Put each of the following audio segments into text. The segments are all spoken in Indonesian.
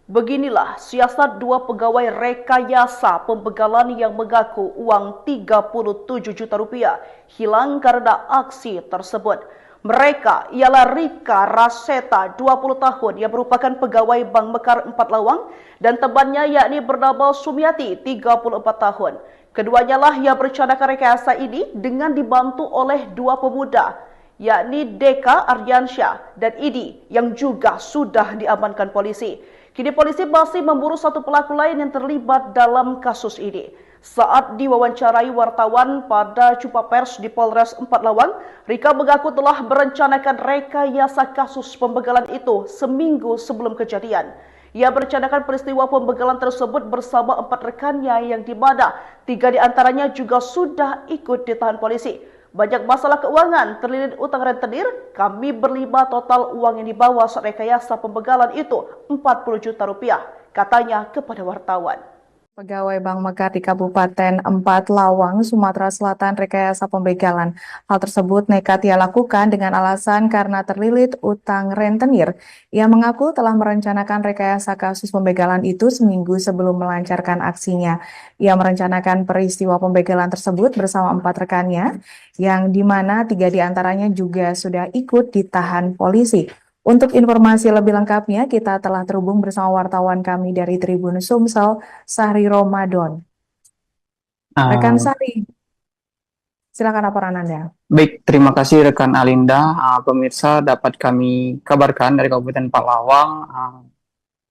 Beginilah siasat dua pegawai rekayasa pembegalan yang mengaku uang 37 juta rupiah hilang karena aksi tersebut. Mereka ialah Rika Raseta, 20 tahun, yang merupakan pegawai Bank Mekar 4 Lawang, dan temannya yakni bernama Sumiati, 34 tahun. Keduanya lah yang merencanakan rekayasa ini dengan dibantu oleh dua pemuda, yakni Deka Aryansyah dan Idi, yang juga sudah diamankan polisi. Kini polisi masih memburu satu pelaku lain yang terlibat dalam kasus ini. Saat diwawancarai wartawan pada jumpa pers di Polres 4 Lawang, Rika mengaku telah merencanakan rekayasa kasus pembegalan itu seminggu sebelum kejadian. Ia merencanakan peristiwa pembegalan tersebut bersama 4 rekannya yang di mana 3 diantaranya juga sudah ikut ditahan polisi. Banyak masalah keuangan, terlilit utang rentenir, kami berlima total uang yang dibawa saat rekayasa pembegalan itu 40 juta rupiah, katanya kepada wartawan. Pegawai Bank Mekar di Kabupaten 4 Lawang, Sumatera Selatan rekayasa pembegalan. Hal tersebut nekat ia lakukan dengan alasan karena terlilit utang rentenir. Ia mengaku telah merencanakan rekayasa kasus pembegalan itu seminggu sebelum melancarkan aksinya. Ia merencanakan peristiwa pembegalan tersebut bersama 4 rekannya, yang di mana 3 diantaranya juga sudah ikut ditahan polisi. Untuk informasi lebih lengkapnya, kita telah terhubung bersama wartawan kami dari Tribun Sumsel, Sahri Ramadan. Rekan Ah, Sahri, silakan laporan Anda. Baik, terima kasih rekan Alinda. Pemirsa, dapat kami kabarkan dari Kabupaten Palawang,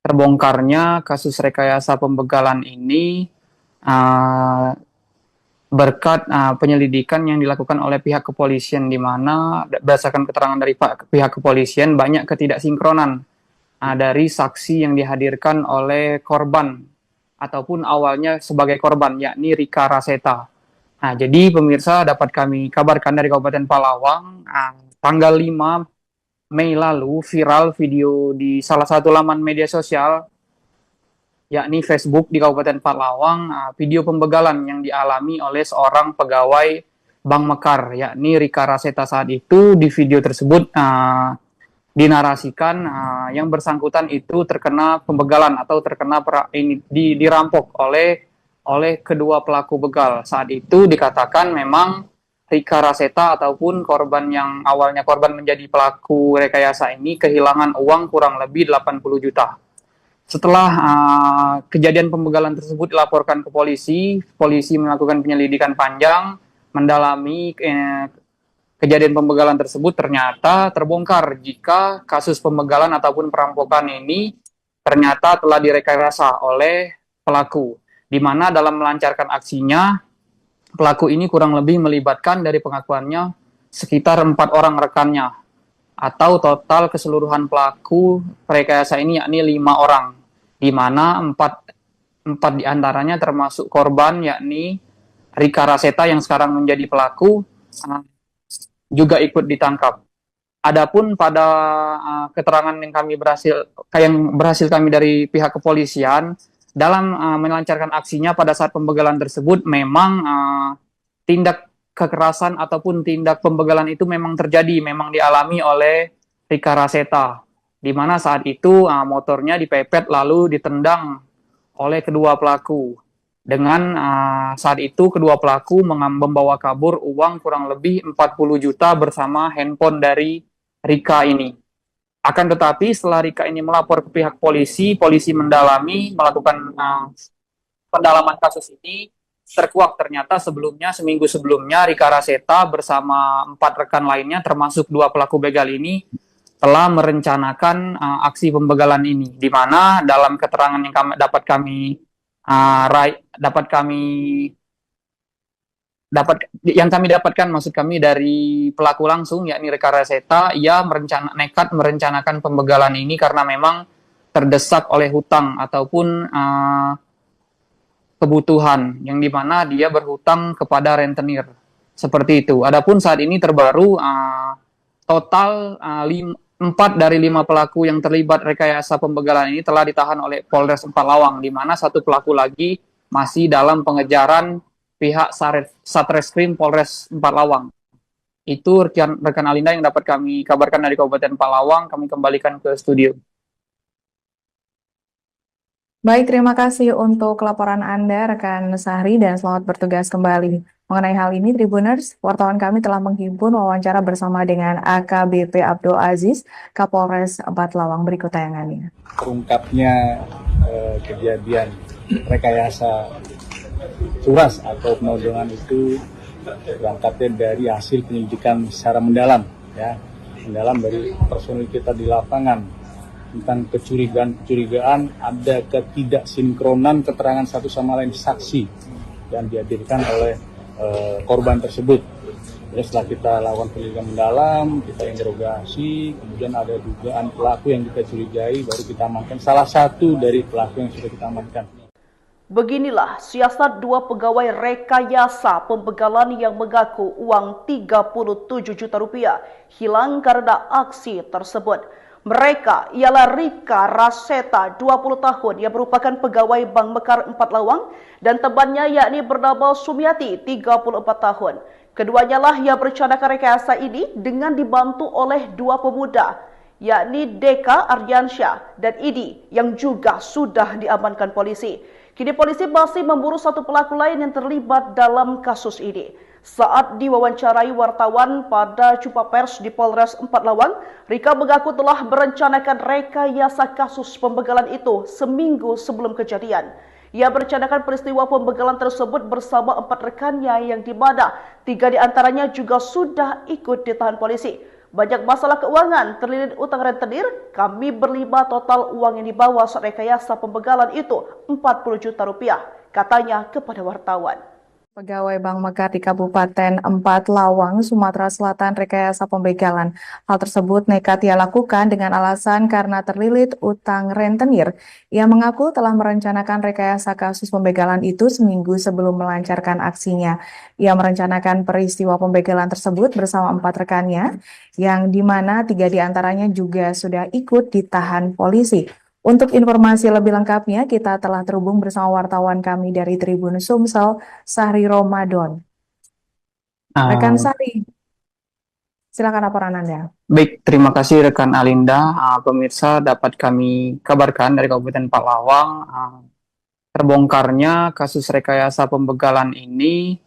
terbongkarnya kasus rekayasa pembegalan ini ah, berkat penyelidikan yang dilakukan oleh pihak kepolisian, di mana berdasarkan keterangan dari pihak kepolisian banyak ketidaksinkronan dari saksi yang dihadirkan oleh korban ataupun awalnya sebagai korban, yakni Rika Raseta. Nah, jadi pemirsa, dapat kami kabarkan dari Kabupaten Palawang, tanggal 5 Mei lalu viral video di salah satu laman media sosial, yakni Facebook di Kabupaten Palawang, video pembegalan yang dialami oleh seorang pegawai Bank Mekar, yakni Rika Raseta. Saat itu di video tersebut dinarasikan yang bersangkutan itu terkena pembegalan atau terkena dirampok oleh kedua pelaku begal. Saat itu dikatakan memang Rika Raseta ataupun korban yang awalnya korban menjadi pelaku rekayasa ini kehilangan uang kurang lebih 80 juta. Setelah kejadian pembegalan tersebut dilaporkan ke polisi, polisi melakukan penyelidikan panjang, mendalami kejadian pembegalan tersebut. Ternyata terbongkar jika kasus pembegalan ataupun perampokan ini ternyata telah direkayasa oleh pelaku, di mana dalam melancarkan aksinya, pelaku ini kurang lebih melibatkan dari pengakuannya sekitar 4 orang rekannya, atau total keseluruhan pelaku rekayasa ini yakni 5 orang, di mana 4 diantaranya termasuk korban yakni Rika Raseta yang sekarang menjadi pelaku juga ikut ditangkap. Adapun pada keterangan yang berhasil kami dari pihak kepolisian dalam melancarkan aksinya pada saat pembegalan tersebut, memang tindak kekerasan ataupun tindak pembegalan itu memang terjadi, memang dialami oleh Rika Raseta, di mana saat itu motornya dipepet lalu ditendang oleh kedua pelaku. Dengan saat itu kedua pelaku membawa kabur uang kurang lebih 40 juta bersama handphone dari Rika ini. Akan tetapi setelah Rika ini melapor ke pihak polisi, polisi mendalami, melakukan pendalaman kasus ini, terkuak ternyata seminggu sebelumnya Rika Raseta bersama 4 rekan lainnya termasuk 2 pelaku begal ini telah merencanakan aksi pembegalan ini, di mana dalam keterangan yang kami dapatkan, maksud kami dari pelaku langsung yakni Rika Raseta, ia nekat merencanakan pembegalan ini karena memang terdesak oleh hutang ataupun kebutuhan, yang dimana dia berhutang kepada rentenir seperti itu. Adapun saat ini terbaru total 4 dari 5 pelaku yang terlibat rekayasa pembegalan ini telah ditahan oleh Polres 4 Lawang, di mana 1 pelaku lagi masih dalam pengejaran pihak Satreskrim Polres 4 Lawang. Itu rekan Alinda yang dapat kami kabarkan dari Kabupaten Palawang. Kami kembalikan ke studio. Baik, terima kasih untuk laporan Anda, rekan Sahri, dan selamat bertugas kembali. Mengenai hal ini, Tribuners, wartawan kami telah menghimpun wawancara bersama dengan AKBP Abdul Aziz, Kapolres Bathlawang. Berikut tayangannya. Terungkapnya kejadian rekayasa curas atau penodongan itu berangkatnya dari hasil penyelidikan secara mendalam, ya, mendalam dari personil kita di lapangan tentang kecurigaan ada ketidaksinkronan keterangan satu sama lain saksi yang dihadirkan oleh korban tersebut. Jadi setelah kita lakukan penyelidikan mendalam, kita interogasi, kemudian ada dugaan pelaku yang kita curigai, baru kita amankan salah satu dari pelaku yang sudah kita amankan. Beginilah siasat dua pegawai rekayasa pembegalan yang mengaku uang 37 juta rupiah hilang karena aksi tersebut. Mereka ialah Rika Raseta, 20 tahun, yang merupakan pegawai Bank Mekar 4 Lawang, dan temannya yakni bernama Sumiati, 34 tahun. Keduanya lah yang merencanakan rekayasa ini dengan dibantu oleh dua pemuda, yakni Deka Aryansyah dan Idi, yang juga sudah diamankan polisi. Kini polisi masih memburu satu pelaku lain yang terlibat dalam kasus ini. Saat diwawancarai wartawan pada jumpa pers di Polres 4 Lawang, Rika mengaku telah merencanakan rekayasa kasus pembegalan itu seminggu sebelum kejadian. Ia merencanakan peristiwa pembegalan tersebut bersama 4 rekannya yang di mana 3 diantaranya juga sudah ikut ditahan polisi. Banyak masalah keuangan, terlilit utang rentenir, kami berlima total uang yang dibawa saat rekayasa pembegalan itu 40 juta rupiah, katanya kepada wartawan. Pegawai Bank Mekar di Kabupaten 4 Lawang, Sumatera Selatan rekayasa pembegalan. Hal tersebut nekat ia lakukan dengan alasan karena terlilit utang rentenir. Ia mengaku telah merencanakan rekayasa kasus pembegalan itu seminggu sebelum melancarkan aksinya. Ia merencanakan peristiwa pembegalan tersebut bersama 4 rekannya, yang di mana 3 diantaranya juga sudah ikut ditahan polisi. Untuk informasi lebih lengkapnya, kita telah terhubung bersama wartawan kami dari Tribun Sumsel, Sahri Ramadan. Rekan Sahri, silakan laporan Anda. Baik, terima kasih rekan Alinda. Pemirsa, dapat kami kabarkan dari Kabupaten Palawang, terbongkarnya kasus rekayasa pembegalan ini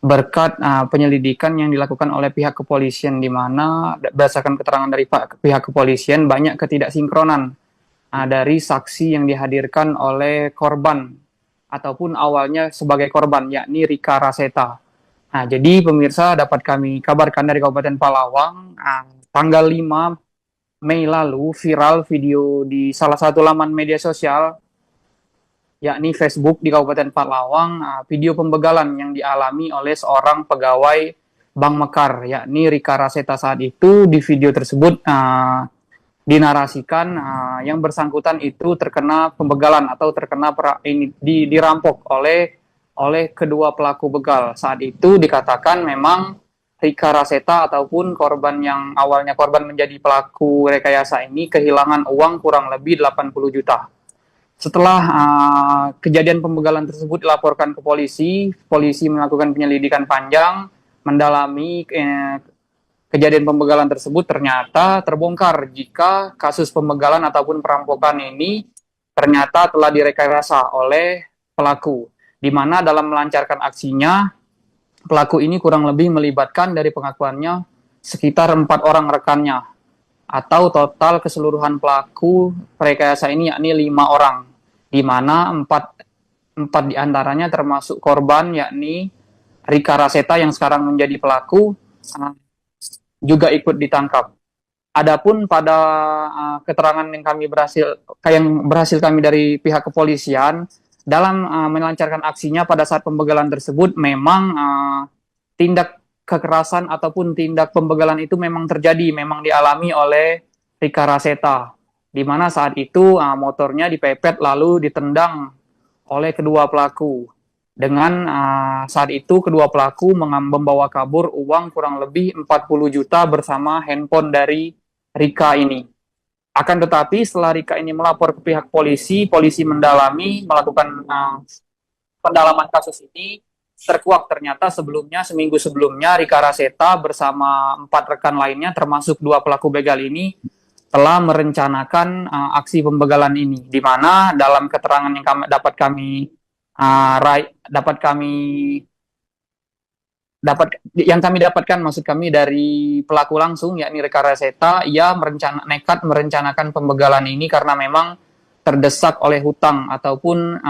berkat penyelidikan yang dilakukan oleh pihak kepolisian, di mana berdasarkan keterangan dari pihak kepolisian banyak ketidaksinkronan dari saksi yang dihadirkan oleh korban ataupun awalnya sebagai korban, yakni Rika Raseta. Nah, jadi pemirsa, dapat kami kabarkan dari Kabupaten Palawang, tanggal 5 Mei lalu viral video di salah satu laman media sosial, yakni Facebook di Kabupaten Palawang, video pembegalan yang dialami oleh seorang pegawai Bank Mekar, yakni Rika Raseta. Saat itu di video tersebut dinarasikan yang bersangkutan itu terkena pembegalan atau terkena dirampok oleh kedua pelaku begal. Saat itu dikatakan memang Rika Raseta ataupun korban yang awalnya korban menjadi pelaku rekayasa ini kehilangan uang kurang lebih 80 juta. Setelah kejadian pembegalan tersebut dilaporkan ke polisi, polisi melakukan penyelidikan panjang, mendalami kejadian pembegalan tersebut. Ternyata terbongkar jika kasus pembegalan ataupun perampokan ini ternyata telah direkayasa oleh pelaku, di mana dalam melancarkan aksinya, pelaku ini kurang lebih melibatkan dari pengakuannya sekitar 4 orang rekannya, atau total keseluruhan pelaku rekayasa ini yakni 5 orang, di mana 4 diantaranya termasuk korban yakni Rika Raseta yang sekarang menjadi pelaku juga ikut ditangkap. Adapun pada keterangan yang berhasil kami dari pihak kepolisian dalam melancarkan aksinya pada saat pembegalan tersebut, memang tindak kekerasan ataupun tindak pembegalan itu memang terjadi, memang dialami oleh Rika Raseta, di mana saat itu motornya dipepet lalu ditendang oleh kedua pelaku. Dengan saat itu kedua pelaku membawa kabur uang kurang lebih 40 juta bersama handphone dari Rika ini. Akan tetapi setelah Rika ini melapor ke pihak polisi, polisi melakukan pendalaman kasus ini. Terkuak ternyata seminggu sebelumnya Rika Raseta bersama 4 rekan lainnya termasuk 2 pelaku begal ini telah merencanakan aksi pembegalan ini, di mana dalam keterangan yang kami dapatkan, maksud kami dari pelaku langsung, yakni Reka Raseta, ia nekat merencanakan pembegalan ini karena memang terdesak oleh hutang ataupun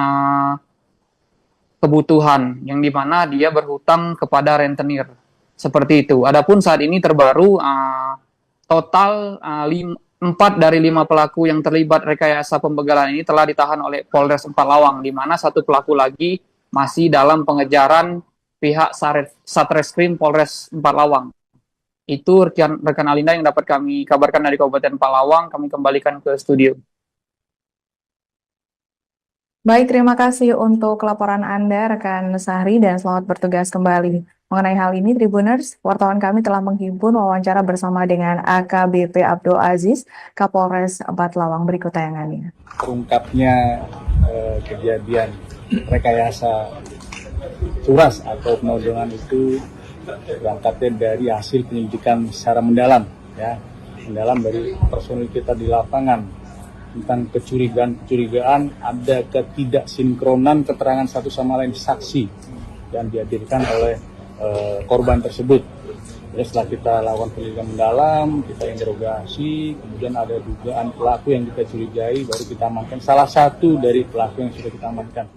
kebutuhan, yang dimana dia berhutang kepada rentenir. Seperti itu. Adapun saat ini terbaru total 4 dari 5 pelaku yang terlibat rekayasa pembegalan ini telah ditahan oleh Polres Empalawang, di mana satu pelaku lagi masih dalam pengejaran pihak Satreskrim Polres Empalawang. Itu rekan Alinda yang dapat kami kabarkan dari Kabupaten Empalawang. Kami kembalikan ke studio. Baik, terima kasih untuk laporan Anda, rekan Sahri, dan selamat bertugas kembali. Mengenai hal ini, Tribuners, wartawan kami telah menghimpun wawancara bersama dengan AKBP Abdul Aziz, Kapolres Empalawang. Berikut tayangannya. Terungkapnya kejadian rekayasa curas atau penodongan itu berangkatnya dari hasil penyelidikan secara mendalam, ya, mendalam dari personil kita di lapangan tentang kecurigaan ada ketidaksinkronan keterangan satu sama lain saksi yang dihadirkan oleh korban tersebut. Jadi setelah kita lakukan penyelidikan mendalam, kita interogasi, kemudian ada dugaan pelaku yang kita curigai, baru kita amankan salah satu dari pelaku yang sudah kita amankan.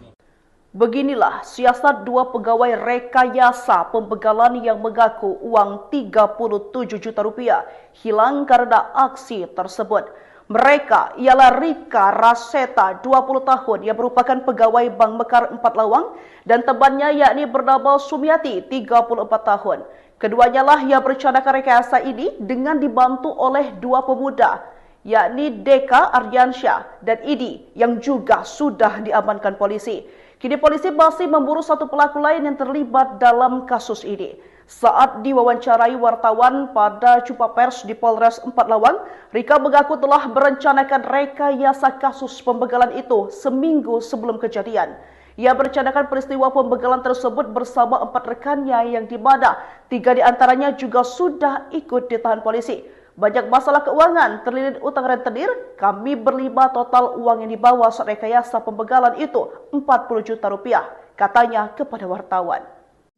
Beginilah siasat 2 pegawai rekayasa pembegalan yang mengaku uang 37 juta rupiah hilang karena aksi tersebut. Mereka ialah Rika Raseta, 20 tahun, yang merupakan pegawai Bank Mekar Empalawang, dan temannya yakni bernama Sumiati, 34 tahun. Keduanya lah yang merencanakan rekayasa ini dengan dibantu oleh 2 pemuda, yakni Deka Aryansyah dan Idi, yang juga sudah diamankan polisi. Kini polisi masih memburu satu pelaku lain yang terlibat dalam kasus ini. Saat diwawancarai wartawan pada jumpa pers di Polres Empalawang, Rika mengaku telah merencanakan rekayasa kasus pembegalan itu seminggu sebelum kejadian. Ia merencanakan peristiwa pembegalan tersebut bersama 4 rekannya, yang dimana 3 diantaranya juga sudah ikut ditahan polisi. Banyak masalah keuangan, terlilit utang rentenir, kami berlima total uang yang dibawa saat rekayasa pembegalan itu 40 juta rupiah, katanya kepada wartawan.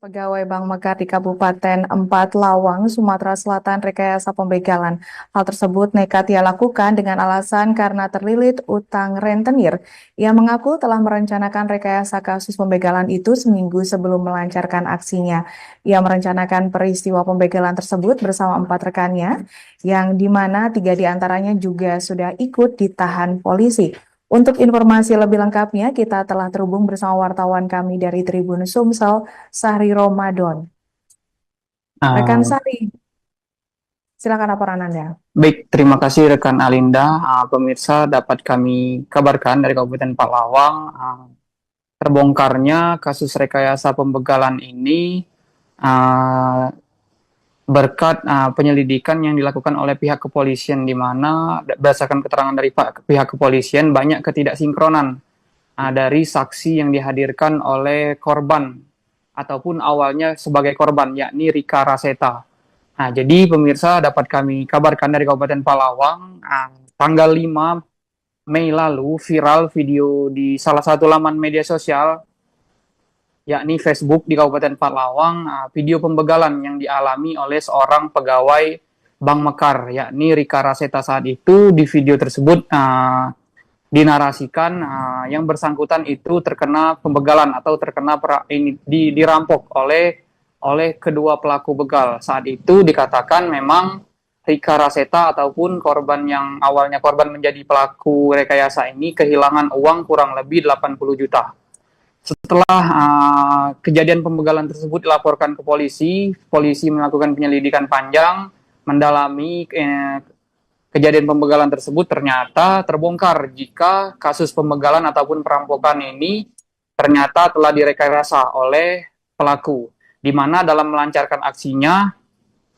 Pegawai Bank Mekar di Kabupaten Empalawang, Sumatera Selatan rekayasa pembegalan. Hal tersebut nekat ia lakukan dengan alasan karena terlilit utang rentenir. Ia mengaku telah merencanakan rekayasa kasus pembegalan itu seminggu sebelum melancarkan aksinya. Ia merencanakan peristiwa pembegalan tersebut bersama 4 rekannya, yang dimana 3 diantaranya juga sudah ikut ditahan polisi. Untuk informasi lebih lengkapnya, kita telah terhubung bersama wartawan kami dari Tribun Sumsel, Sahri Ramadan. Rekan Sahri, silakan laporan Anda. Baik, terima kasih rekan Alinda. Pemirsa, dapat kami kabarkan dari Kabupaten Empalawang, terbongkarnya kasus rekayasa pembegalan ini berkat penyelidikan yang dilakukan oleh pihak kepolisian, di mana berdasarkan keterangan dari pihak kepolisian banyak ketidaksinkronan dari saksi yang dihadirkan oleh korban ataupun awalnya sebagai korban, yakni Rika Raseta. Nah, jadi pemirsa, dapat kami kabarkan dari Kabupaten Empalawang, tanggal 5 Mei lalu viral video di salah satu laman media sosial, yakni Facebook di Kabupaten Empalawang, video pembegalan yang dialami oleh seorang pegawai Bank Mekar, yakni Rika Raseta. Saat itu di video tersebut dinarasikan yang bersangkutan itu terkena pembegalan atau terkena dirampok oleh kedua pelaku begal. Saat itu dikatakan memang Rika Raseta ataupun korban yang awalnya korban menjadi pelaku rekayasa ini kehilangan uang kurang lebih 80 juta. Setelah kejadian pembegalan tersebut dilaporkan ke polisi, polisi melakukan penyelidikan panjang, mendalami kejadian pembegalan tersebut. Ternyata terbongkar jika kasus pembegalan ataupun perampokan ini ternyata telah direkayasa oleh pelaku, di mana dalam melancarkan aksinya,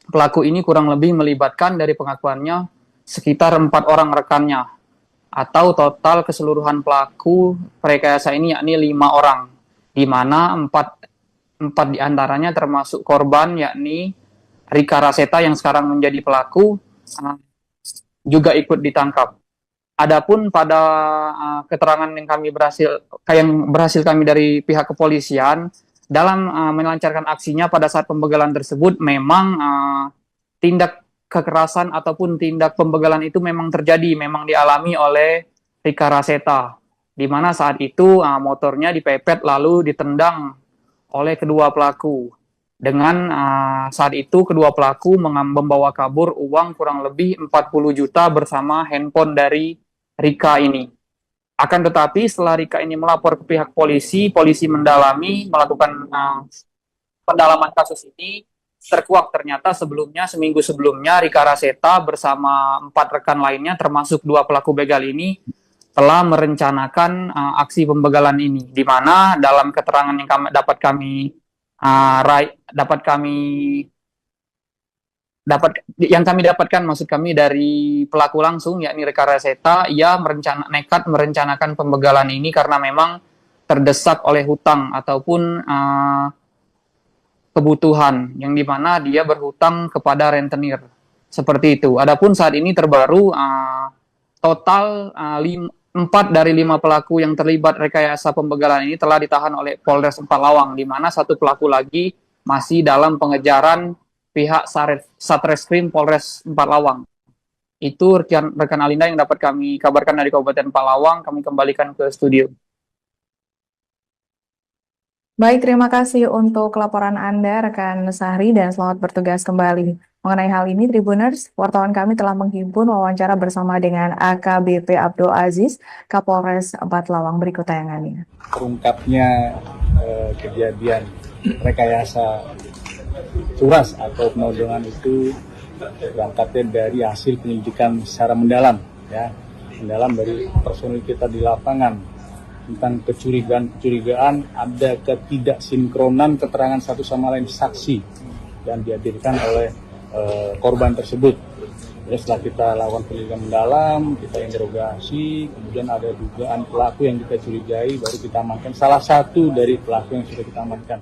pelaku ini kurang lebih melibatkan dari pengakuannya sekitar 4 orang rekannya, atau total keseluruhan pelaku rekayasa ini yakni 5 orang, di mana 4 diantaranya termasuk korban yakni Rika Raseta yang sekarang menjadi pelaku, juga ikut ditangkap. Adapun pada keterangan yang berhasil kami dari pihak kepolisian dalam melancarkan aksinya pada saat pembegalan tersebut, memang tindak kekerasan ataupun tindak pembegalan itu memang terjadi, memang dialami oleh Rika Raseta, di mana saat itu motornya dipepet lalu ditendang oleh kedua pelaku. Dengan saat itu kedua pelaku membawa kabur uang kurang lebih 40 juta bersama handphone dari Rika ini. Akan tetapi setelah Rika ini melapor ke pihak polisi, polisi melakukan pendalaman kasus ini, terkuak ternyata seminggu sebelumnya Rika Raseta bersama 4 rekan lainnya termasuk 2 pelaku begal ini telah merencanakan aksi pembegalan ini, di mana dalam keterangan yang kami dapatkan maksud kami dari pelaku langsung, yakni Rika Raseta, ia nekat merencanakan pembegalan ini karena memang terdesak oleh hutang ataupun kebutuhan, yang dimana dia berhutang kepada rentenir, seperti itu. Adapun saat ini terbaru total 4 dari 5 pelaku yang terlibat rekayasa pembegalan ini telah ditahan oleh Polres Empalawang, di mana 1 pelaku lagi masih dalam pengejaran pihak Satreskrim Polres Empalawang. Itu rekan Alinda yang dapat kami kabarkan dari Kabupaten Empalawang. Kami kembalikan ke studio. Baik, terima kasih untuk laporan Anda, rekan Sahri, dan selamat bertugas kembali. Mengenai hal ini, Tribuners, wartawan kami telah menghimpun wawancara bersama dengan AKBP Abdul Aziz, Kapolres Empalawang. Berikut tayangannya. Terungkapnya kejadian rekayasa curas atau penodongan itu berangkatnya dari hasil penyelidikan secara mendalam dari personil kita di lapangan tentang kecurigaan ada ketidaksinkronan keterangan satu sama lain saksi dan dihadirkan oleh korban tersebut. Ya, setelah kita lakukan penyelidikan mendalam, kita interogasi, kemudian ada dugaan pelaku yang kita curigai, baru kita amankan salah satu dari pelaku yang sudah kita amankan.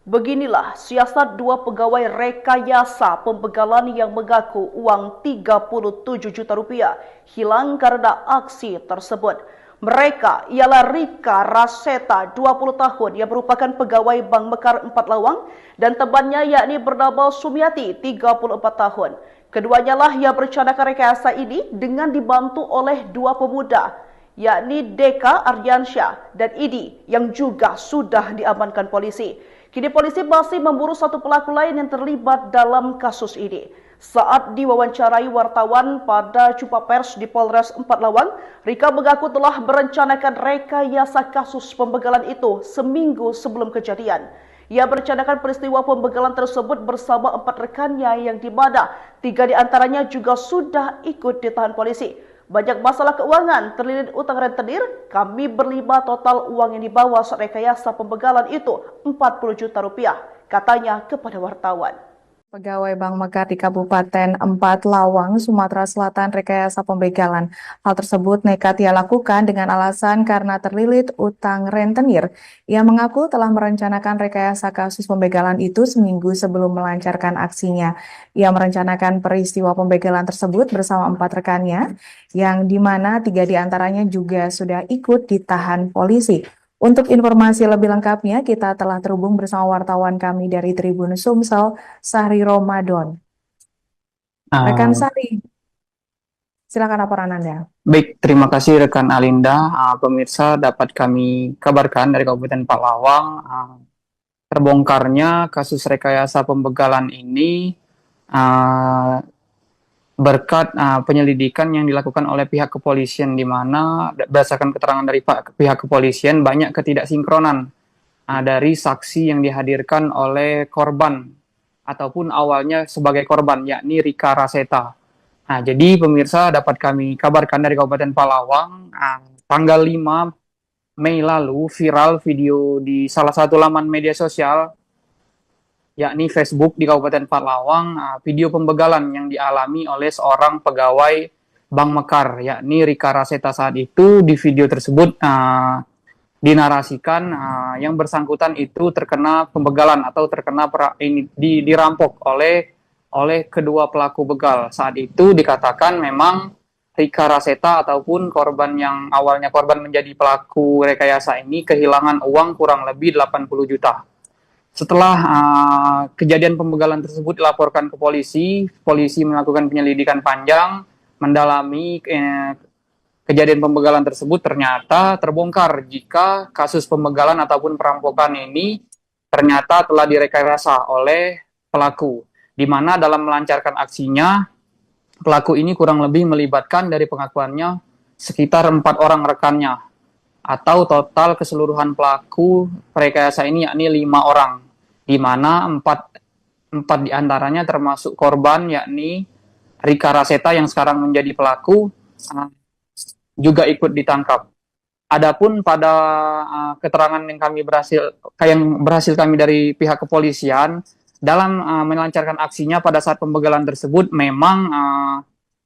Beginilah siasat 2 pegawai rekayasa pembegalan yang mengaku uang 37 juta rupiah hilang karena aksi tersebut. Mereka ialah Rika Raseta, 20 tahun, yang merupakan pegawai Bank Mekar Empalawang, dan temannya yakni bernama Sumiati, 34 tahun. Keduanya lah yang merencanakan rekayasa ini dengan dibantu oleh 2 pemuda, yakni Deka Aryansyah dan Idi, yang juga sudah diamankan polisi. Kini polisi masih memburu 1 pelaku lain yang terlibat dalam kasus ini. Saat diwawancarai wartawan pada jumpa pers di Polres Empalawang, Rika mengaku telah merencanakan rekayasa kasus pembegalan itu seminggu sebelum kejadian. Ia merencanakan peristiwa pembegalan tersebut bersama 4 rekannya, yang di mana 3 diantaranya juga sudah ikut ditahan polisi. Banyak masalah keuangan, terlilit utang rentenir, kami berlima total uang yang dibawa saat rekayasa pembegalan itu 40 juta rupiah, katanya kepada wartawan. Pegawai Bank Mekar di Kabupaten Empalawang, Sumatera Selatan rekayasa pembegalan. Hal tersebut nekat ia lakukan dengan alasan karena terlilit utang rentenir. Ia mengaku telah merencanakan rekayasa kasus pembegalan itu seminggu sebelum melancarkan aksinya. Ia merencanakan peristiwa pembegalan tersebut bersama 4 rekannya, yang dimana 3 diantaranya juga sudah ikut ditahan polisi. Untuk informasi lebih lengkapnya, kita telah terhubung bersama wartawan kami dari Tribun Sumsel, Sahri Ramadan. Rekan Sahri, silakan laporan Anda. Baik, terima kasih rekan Alinda. Pemirsa, dapat kami kabarkan dari Kabupaten Empalawang, terbongkarnya kasus rekayasa pembegalan ini berkat penyelidikan yang dilakukan oleh pihak kepolisian, di mana berdasarkan keterangan dari pihak kepolisian banyak ketidaksinkronan dari saksi yang dihadirkan oleh korban ataupun awalnya sebagai korban, yakni Rika Raseta. Nah, jadi pemirsa, dapat kami kabarkan dari Kabupaten Empalawang, tanggal 5 Mei lalu viral video di salah satu laman media sosial, yakni Facebook di Kabupaten Empalawang, video pembegalan yang dialami oleh seorang pegawai Bank Mekar, yakni Rika Raseta. Saat itu di video tersebut dinarasikan yang bersangkutan itu terkena pembegalan atau terkena dirampok oleh oleh kedua pelaku begal. Saat itu dikatakan memang Rika Raseta ataupun korban yang awalnya korban menjadi pelaku rekayasa ini kehilangan uang kurang lebih 80 juta. Setelah kejadian pembegalan tersebut dilaporkan ke polisi, polisi melakukan penyelidikan panjang, mendalami kejadian pembegalan tersebut. Ternyata terbongkar jika kasus pembegalan ataupun perampokan ini ternyata telah direkayasa oleh pelaku, di mana dalam melancarkan aksinya, pelaku ini kurang lebih melibatkan dari pengakuannya sekitar 4 orang rekannya, atau total keseluruhan pelaku rekayasa ini yakni 5 orang, di mana 4 diantaranya termasuk korban yakni Rika Raseta yang sekarang menjadi pelaku juga ikut ditangkap. Adapun pada keterangan yang berhasil kami dari pihak kepolisian dalam melancarkan aksinya pada saat pembegalan tersebut, memang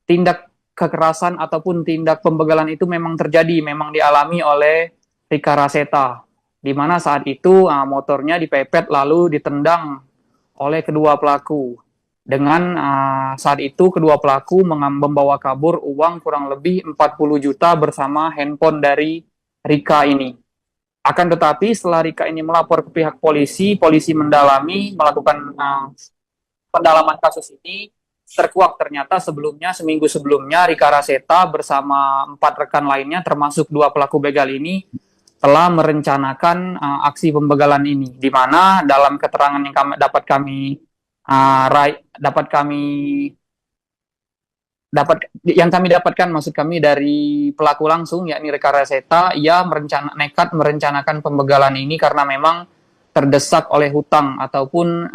tindak kekerasan ataupun tindak pembegalan itu memang terjadi, memang dialami oleh Rika Raseta, di mana saat itu motornya dipepet lalu ditendang oleh kedua pelaku. Dengan saat itu kedua pelaku membawa kabur uang kurang lebih 40 juta bersama handphone dari Rika ini. Akan tetapi setelah Rika ini melapor ke pihak polisi, polisi melakukan pendalaman kasus ini, terkuak ternyata seminggu sebelumnya Rika Raseta bersama 4 rekan lainnya termasuk 2 pelaku begal ini telah merencanakan aksi pembegalan ini, di mana dalam keterangan yang kami dapatkan maksud kami dari pelaku langsung yakni Rika Raseta, ia nekat merencanakan pembegalan ini karena memang terdesak oleh hutang ataupun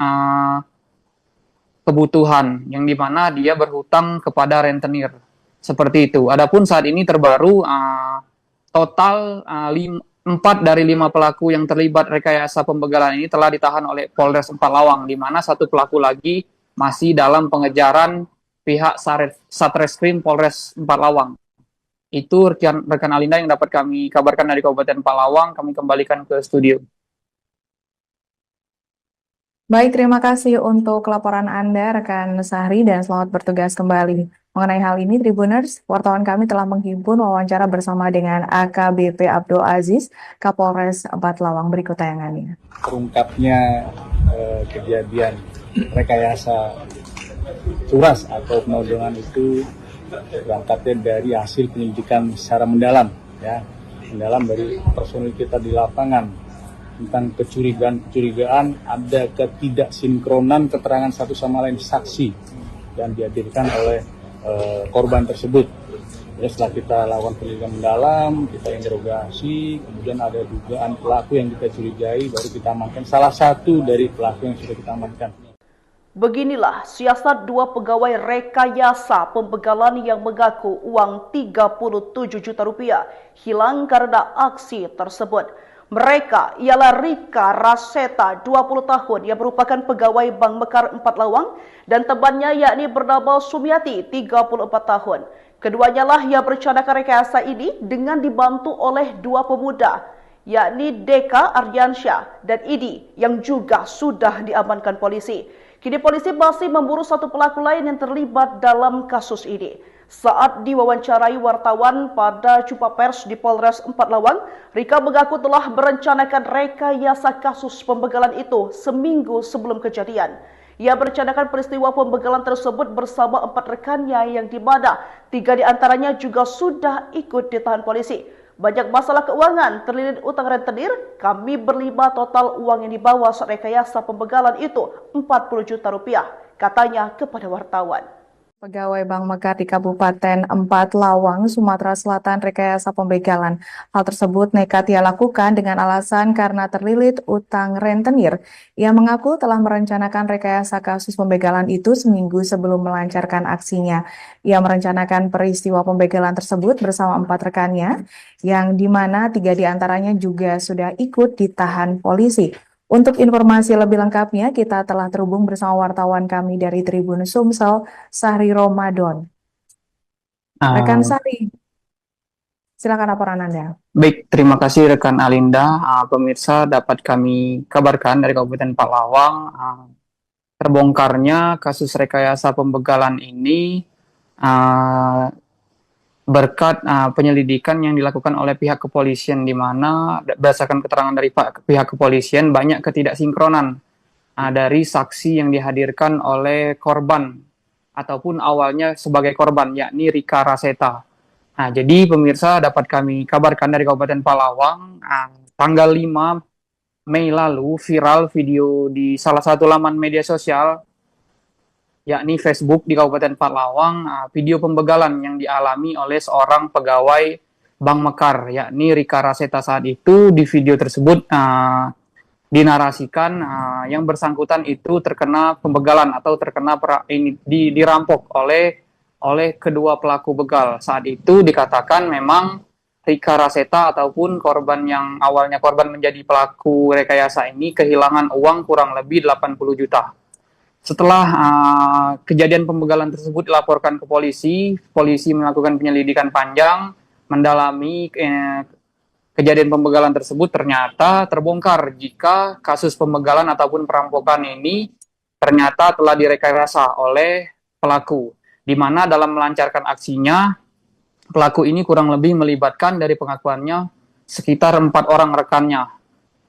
kebutuhan, yang dimana dia berhutang kepada rentenir seperti itu. Adapun saat ini terbaru total 4 dari 5 pelaku yang terlibat rekayasa pembegalan ini telah ditahan oleh Polres Empalawang, di mana 1 pelaku lagi masih dalam pengejaran pihak Satreskrim Polres Empalawang. Itu rekan Alinda yang dapat kami kabarkan dari Kabupaten Empalawang. Kami kembalikan ke studio. Baik, terima kasih untuk laporan Anda, rekan Sahri, dan selamat bertugas kembali. Mengenai hal ini, Tribuners, wartawan kami telah menghimpun wawancara bersama dengan AKBP Abdul Aziz, Kapolres Empalawang. Berikut tayangannya. Terungkapnya kejadian rekayasa curas atau penodongan itu berangkatnya dari hasil penyelidikan secara mendalam dari personil kita di lapangan tentang kecurigaan ada ketidaksinkronan keterangan satu sama lain saksi yang dihadirkan oleh korban tersebut. Ya, setelah kita lakukan penyelidikan mendalam, kita interogasi, kemudian ada dugaan pelaku yang kita curigai, baru kita amankan salah satu dari pelaku yang sudah kita amankan. Beginilah siasat 2 pegawai rekayasa pembegalan yang mengaku uang 37 juta rupiah hilang karena aksi tersebut. Mereka ialah Rika Raseta, 20 tahun, yang merupakan pegawai Bank Mekar Empalawang, dan temannya yakni bernama Sumiati, 34 tahun. Keduanya lah yang merencanakan rekayasa ini dengan dibantu oleh 2 pemuda, yakni Deka Aryansyah dan Idi, yang juga sudah diamankan polisi. Kini polisi masih memburu 1 pelaku lain yang terlibat dalam kasus ini. Saat diwawancarai wartawan pada jumpa pers di Polres Empalawang, Rika mengaku telah merencanakan rekayasa kasus pembegalan itu seminggu sebelum kejadian. Ia merencanakan peristiwa pembegalan tersebut bersama 4 rekannya, yang di mana 3 diantaranya juga sudah ikut ditahan polisi. Banyak masalah keuangan, terlilit utang rentenir, kami berlima total uang yang dibawa saat rekayasa pembegalan itu 40 juta rupiah, katanya kepada wartawan. Pegawai Bank Mekar di Kabupaten Empalawang, Sumatera Selatan rekayasa pembegalan. Hal tersebut nekat ia lakukan dengan alasan karena terlilit utang rentenir. Ia mengaku telah merencanakan rekayasa kasus pembegalan itu seminggu sebelum melancarkan aksinya. Ia merencanakan peristiwa pembegalan tersebut bersama 4 rekannya, yang dimana 3 diantaranya juga sudah ikut ditahan polisi. Untuk informasi lebih lengkapnya, kita telah terhubung bersama wartawan kami dari Tribun Sumsel, Sahri Ramadan. Rekan Sahri, silakan laporan Anda. Baik, terima kasih rekan Alinda. Pemirsa, dapat kami kabarkan dari Kabupaten Empalawang, terbongkarnya kasus rekayasa pembegalan ini berkat penyelidikan yang dilakukan oleh pihak kepolisian, di mana berdasarkan keterangan dari pihak kepolisian banyak ketidaksinkronan dari saksi yang dihadirkan oleh korban ataupun awalnya sebagai korban, yakni Rika Raseta. Nah, jadi pemirsa, dapat kami kabarkan dari Kabupaten Palawang, tanggal 5 Mei lalu viral video di salah satu laman media sosial, yakni Facebook di Kabupaten Palawang, video pembegalan yang dialami oleh seorang pegawai Bank Mekar, yakni Rika Raseta. Saat itu di video tersebut dinarasikan yang bersangkutan itu terkena pembegalan atau terkena dirampok oleh kedua pelaku begal. Saat itu dikatakan memang Rika Raseta ataupun korban yang awalnya korban menjadi pelaku rekayasa ini kehilangan uang kurang lebih 80 juta. Setelah kejadian pembegalan tersebut dilaporkan ke polisi, polisi melakukan penyelidikan panjang, mendalami kejadian pembegalan tersebut. Ternyata terbongkar jika kasus pembegalan ataupun perampokan ini ternyata telah direkayasa oleh pelaku, di mana dalam melancarkan aksinya, pelaku ini kurang lebih melibatkan dari pengakuannya sekitar 4 orang rekannya,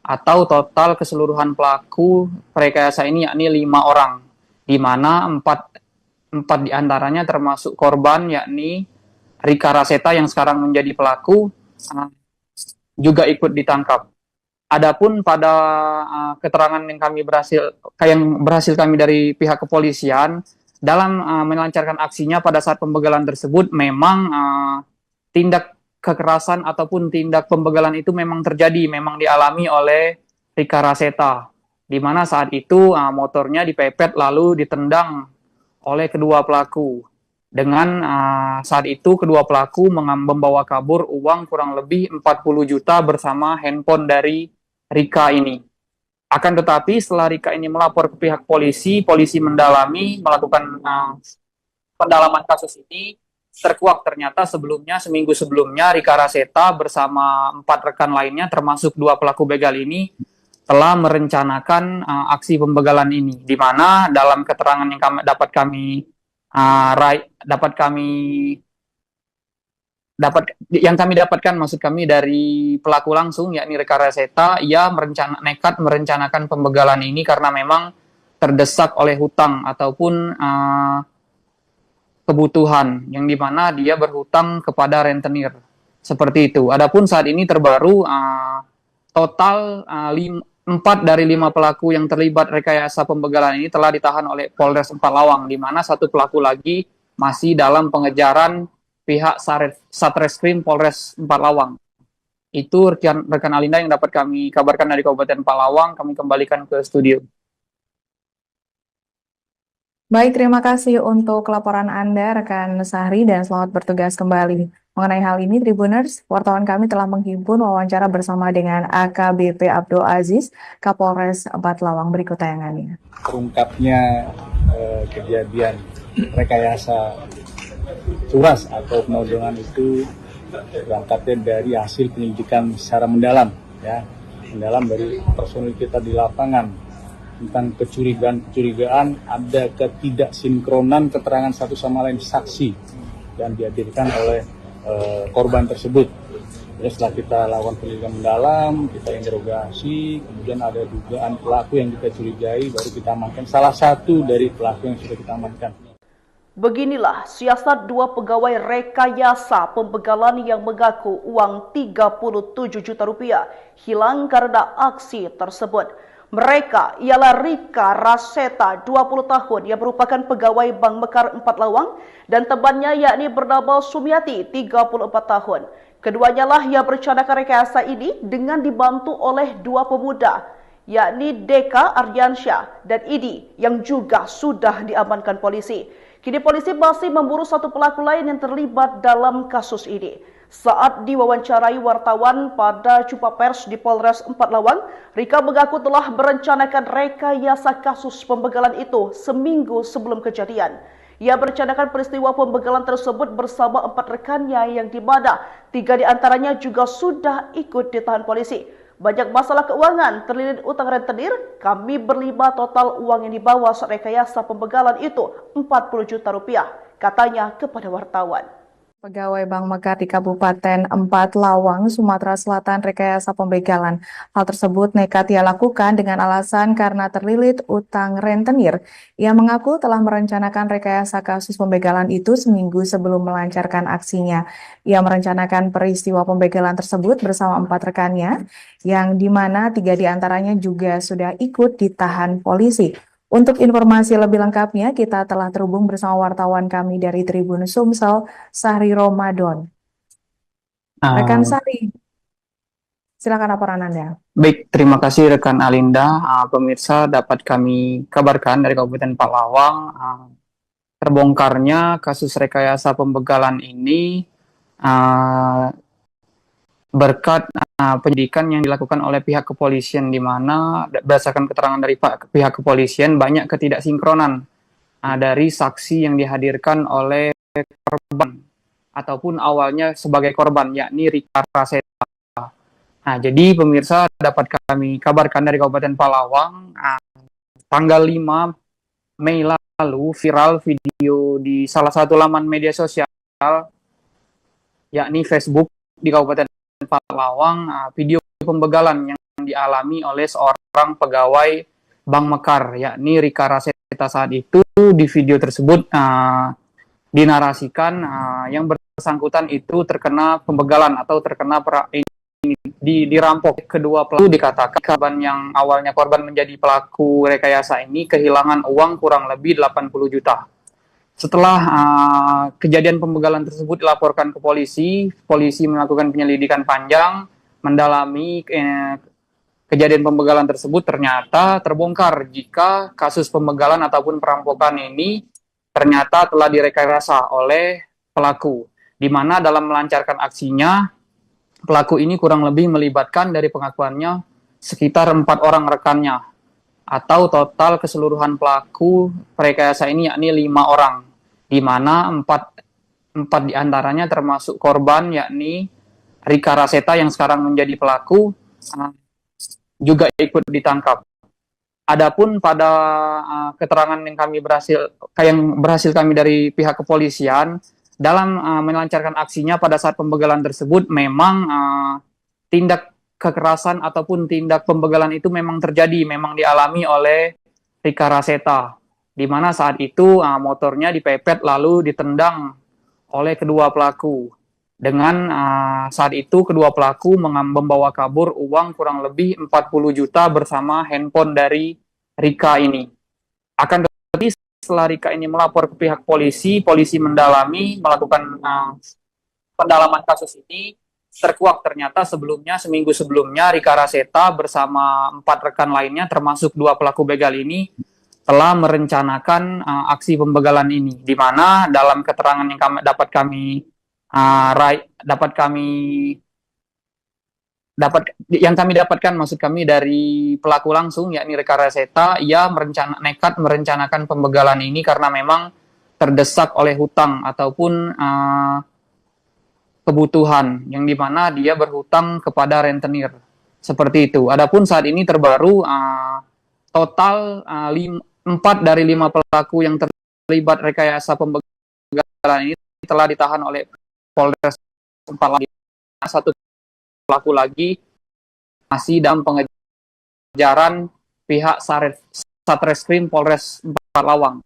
atau total keseluruhan pelaku rekayasa ini yakni 5 orang, di mana 4 diantaranya termasuk korban yakni Rika Raseta yang sekarang menjadi pelaku juga ikut ditangkap. Adapun pada keterangan yang berhasil kami dari pihak kepolisian dalam melancarkan aksinya pada saat pembegalan tersebut, memang tindak kekerasan ataupun tindak pembegalan itu memang terjadi, memang dialami oleh Rika Raseta, di mana saat itu motornya dipepet lalu ditendang oleh kedua pelaku. Dengan saat itu kedua pelaku membawa kabur uang kurang lebih 40 juta bersama handphone dari Rika ini. Akan tetapi setelah Rika ini melapor ke pihak polisi, polisi melakukan pendalaman kasus ini, terkuak ternyata seminggu sebelumnya Rika Raseta bersama 4 rekan lainnya termasuk 2 pelaku begal ini telah merencanakan aksi pembegalan ini, di mana dalam keterangan yang kami dapatkan maksud kami dari pelaku langsung yakni Rika Raseta, ia nekat merencanakan pembegalan ini karena memang terdesak oleh hutang ataupun kebutuhan, yang dimana dia berhutang kepada rentenir seperti itu. Adapun saat ini terbaru total 4 dari 5 pelaku yang terlibat rekayasa pembegalan ini telah ditahan oleh Polres Empalawang, di mana 1 pelaku lagi masih dalam pengejaran pihak Satreskrim Polres Empalawang. Itu rekan Alinda yang dapat kami kabarkan dari Kabupaten Palawang. Kami kembalikan ke studio. Baik, terima kasih untuk laporan Anda, rekan Sahri, dan selamat bertugas kembali. Mengenai hal ini, Tribuners, wartawan kami telah menghimpun wawancara bersama dengan AKBP Abdul Aziz, Kapolres Empalawang. Berikut tayangannya. Terungkapnya kejadian rekayasa curas atau penodongan itu berangkatnya dari hasil penyelidikan secara mendalam dari personil kita di lapangan tentang kecurigaan ada ketidaksinkronan keterangan satu sama lain saksi yang dihadirkan oleh korban tersebut. Ya, setelah kita lakukan penyelidikan mendalam, kita interogasi, kemudian ada dugaan pelaku yang kita curigai, baru kita amankan salah satu dari pelaku yang sudah kita amankan. Beginilah siasat 2 pegawai rekayasa pembegalan yang mengaku uang 37 juta rupiah hilang karena aksi tersebut. Mereka ialah Rika Raseta, 20 tahun, yang merupakan pegawai Bank Mekar Empalawang, dan temannya yakni bernama Sumiati, 34 tahun. Keduanya lah yang merencanakan rekayasa ini dengan dibantu oleh 2 pemuda, yakni Deka Ardiansyah dan Idi, yang juga sudah diamankan polisi. Kini polisi masih memburu 1 pelaku lain yang terlibat dalam kasus ini. Saat diwawancarai wartawan pada jumpa pers di Polres Empalawang, Rika mengaku telah merencanakan rekayasa kasus pembegalan itu seminggu sebelum kejadian. Ia merencanakan peristiwa pembegalan tersebut bersama 4 rekannya, yang di mana 3 diantaranya juga sudah ikut ditahan polisi. Banyak masalah keuangan, terlilit utang rentenir, kami berlima total uang yang dibawa saat rekayasa pembegalan itu 40 juta rupiah, katanya kepada wartawan. Pegawai Bank Mekar di Kabupaten 4 Lawang, Sumatera Selatan rekayasa pembegalan. Hal tersebut nekat ia lakukan dengan alasan karena terlilit utang rentenir. Ia mengaku telah merencanakan rekayasa kasus pembegalan itu seminggu sebelum melancarkan aksinya. Ia merencanakan peristiwa pembegalan tersebut bersama 4 rekannya, yang dimana 3 diantaranya juga sudah ikut ditahan polisi. Untuk informasi lebih lengkapnya, kita telah terhubung bersama wartawan kami dari Tribun Sumsel, Sahri Ramadan. Rekan Sahri, silakan laporan Anda. Baik, terima kasih rekan Alinda. Pemirsa, dapat kami kabarkan dari Kabupaten Palawang, terbongkarnya kasus rekayasa pembegalan ini berkat penyidikan yang dilakukan oleh pihak kepolisian, di mana berdasarkan keterangan dari pihak kepolisian banyak ketidaksinkronan dari saksi yang dihadirkan oleh korban ataupun awalnya sebagai korban, yakni Rika Raseta. Nah, jadi pemirsa, dapat kami kabarkan dari Kabupaten Palawang, tanggal 5 Mei lalu viral video di salah satu laman media sosial, yakni Facebook di Kabupaten Palawang, video pembegalan yang dialami oleh seorang pegawai Bank Mekar, yakni Rika Raseta. Saat itu di video tersebut dinarasikan yang bersangkutan itu terkena pembegalan atau terkena dirampok. Kedua pelaku dikatakan korban yang awalnya korban menjadi pelaku rekayasa ini kehilangan uang kurang lebih 80 juta. Setelah kejadian pembegalan tersebut dilaporkan ke polisi, polisi melakukan penyelidikan panjang, mendalami kejadian pembegalan tersebut. Ternyata terbongkar jika kasus pembegalan ataupun perampokan ini ternyata telah direkayasa oleh pelaku, di mana dalam melancarkan aksinya, pelaku ini kurang lebih melibatkan dari pengakuannya sekitar 4 orang rekannya, atau total keseluruhan pelaku rekayasa ini yakni 5 orang, di mana 4 diantaranya termasuk korban yakni Rika Raseta yang sekarang menjadi pelaku juga ikut ditangkap. Adapun pada keterangan yang berhasil kami dari pihak kepolisian dalam melancarkan aksinya pada saat pembegalan tersebut, memang tindak kekerasan ataupun tindak pembegalan itu memang terjadi, memang dialami oleh Rika Raseta, di mana saat itu motornya dipepet lalu ditendang oleh kedua pelaku. Dengan saat itu kedua pelaku membawa kabur uang kurang lebih 40 juta bersama handphone dari Rika ini. Akan tetapi setelah Rika ini melapor ke pihak polisi, polisi mendalami, melakukan pendalaman kasus ini. Terkuak ternyata seminggu sebelumnya Rika Raseta bersama 4 rekan lainnya termasuk 2 pelaku begal ini telah merencanakan aksi pembegalan ini, di mana dalam keterangan yang kami dapatkan maksud kami dari pelaku langsung yakni Rika Raseta, ia nekat merencanakan pembegalan ini karena memang terdesak oleh hutang ataupun kebutuhan, yang dimana dia berhutang kepada rentenir, seperti itu. Adapun saat ini terbaru total 4 dari 5 pelaku yang terlibat rekayasa pembegalan ini telah ditahan oleh Polres 4 Lawang. 1 pelaku lagi masih dalam pengejaran pihak Satreskrim Polres 4 Lawang.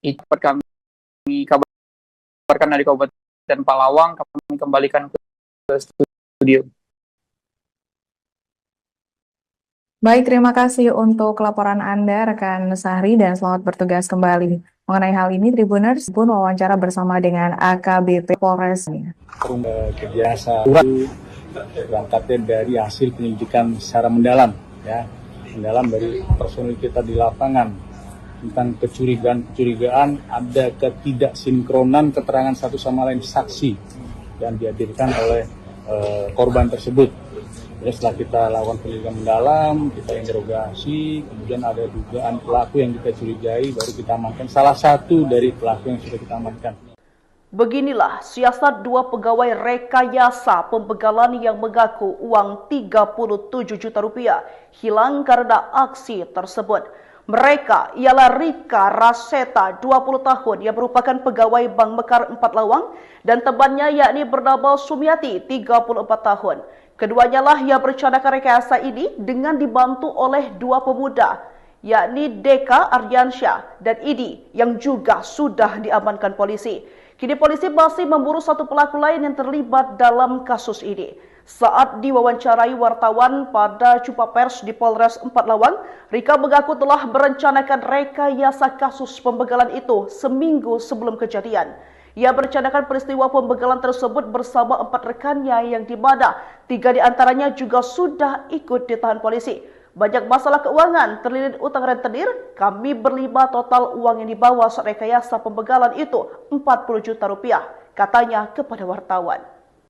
Itu kami kabarkan dari Kabupaten Palawang, kami kembalikan ke studio. Baik, terima kasih untuk laporan Anda, rekan Sahri, dan selamat bertugas kembali. Mengenai hal ini, Tribuners pun wawancara bersama dengan AKBP Polres. Kejasa berangkatnya dari hasil penyelidikan secara mendalam dari personil kita di lapangan tentang kecurigaan ada ketidaksinkronan keterangan satu sama lain saksi yang dihadirkan oleh korban tersebut. Jadi setelah kita lakukan penyelidikan mendalam, kita interogasi, kemudian ada dugaan pelaku yang kita curigai, baru kita amankan salah satu dari pelaku yang sudah kita amankan. Beginilah siasat dua pegawai rekayasa pembegalan yang mengaku uang 37 juta rupiah hilang karena aksi tersebut. Mereka ialah Rika Raseta, 20 tahun, yang merupakan pegawai Bank Mekar 4 Lawang, dan temannya yakni bernama Sumiati, 34 tahun. Keduanya lah yang merencanakan rekayasa ini dengan dibantu oleh dua pemuda, yakni Deka Aryansyah dan Idi, yang juga sudah diamankan polisi. Kini polisi masih memburu satu pelaku lain yang terlibat dalam kasus ini. Saat diwawancarai wartawan pada jumpa pers di Polres 4 Lawang, Rika mengaku telah merencanakan rekayasa kasus pembegalan itu seminggu sebelum kejadian. Ia merencanakan peristiwa pembegalan tersebut bersama 4 rekannya yang di mana 3 diantaranya juga sudah ikut ditahan polisi. Banyak masalah keuangan, terlilit utang rentenir, kami berlima total uang yang dibawa saat rekayasa pembegalan itu 40 juta rupiah, katanya kepada wartawan.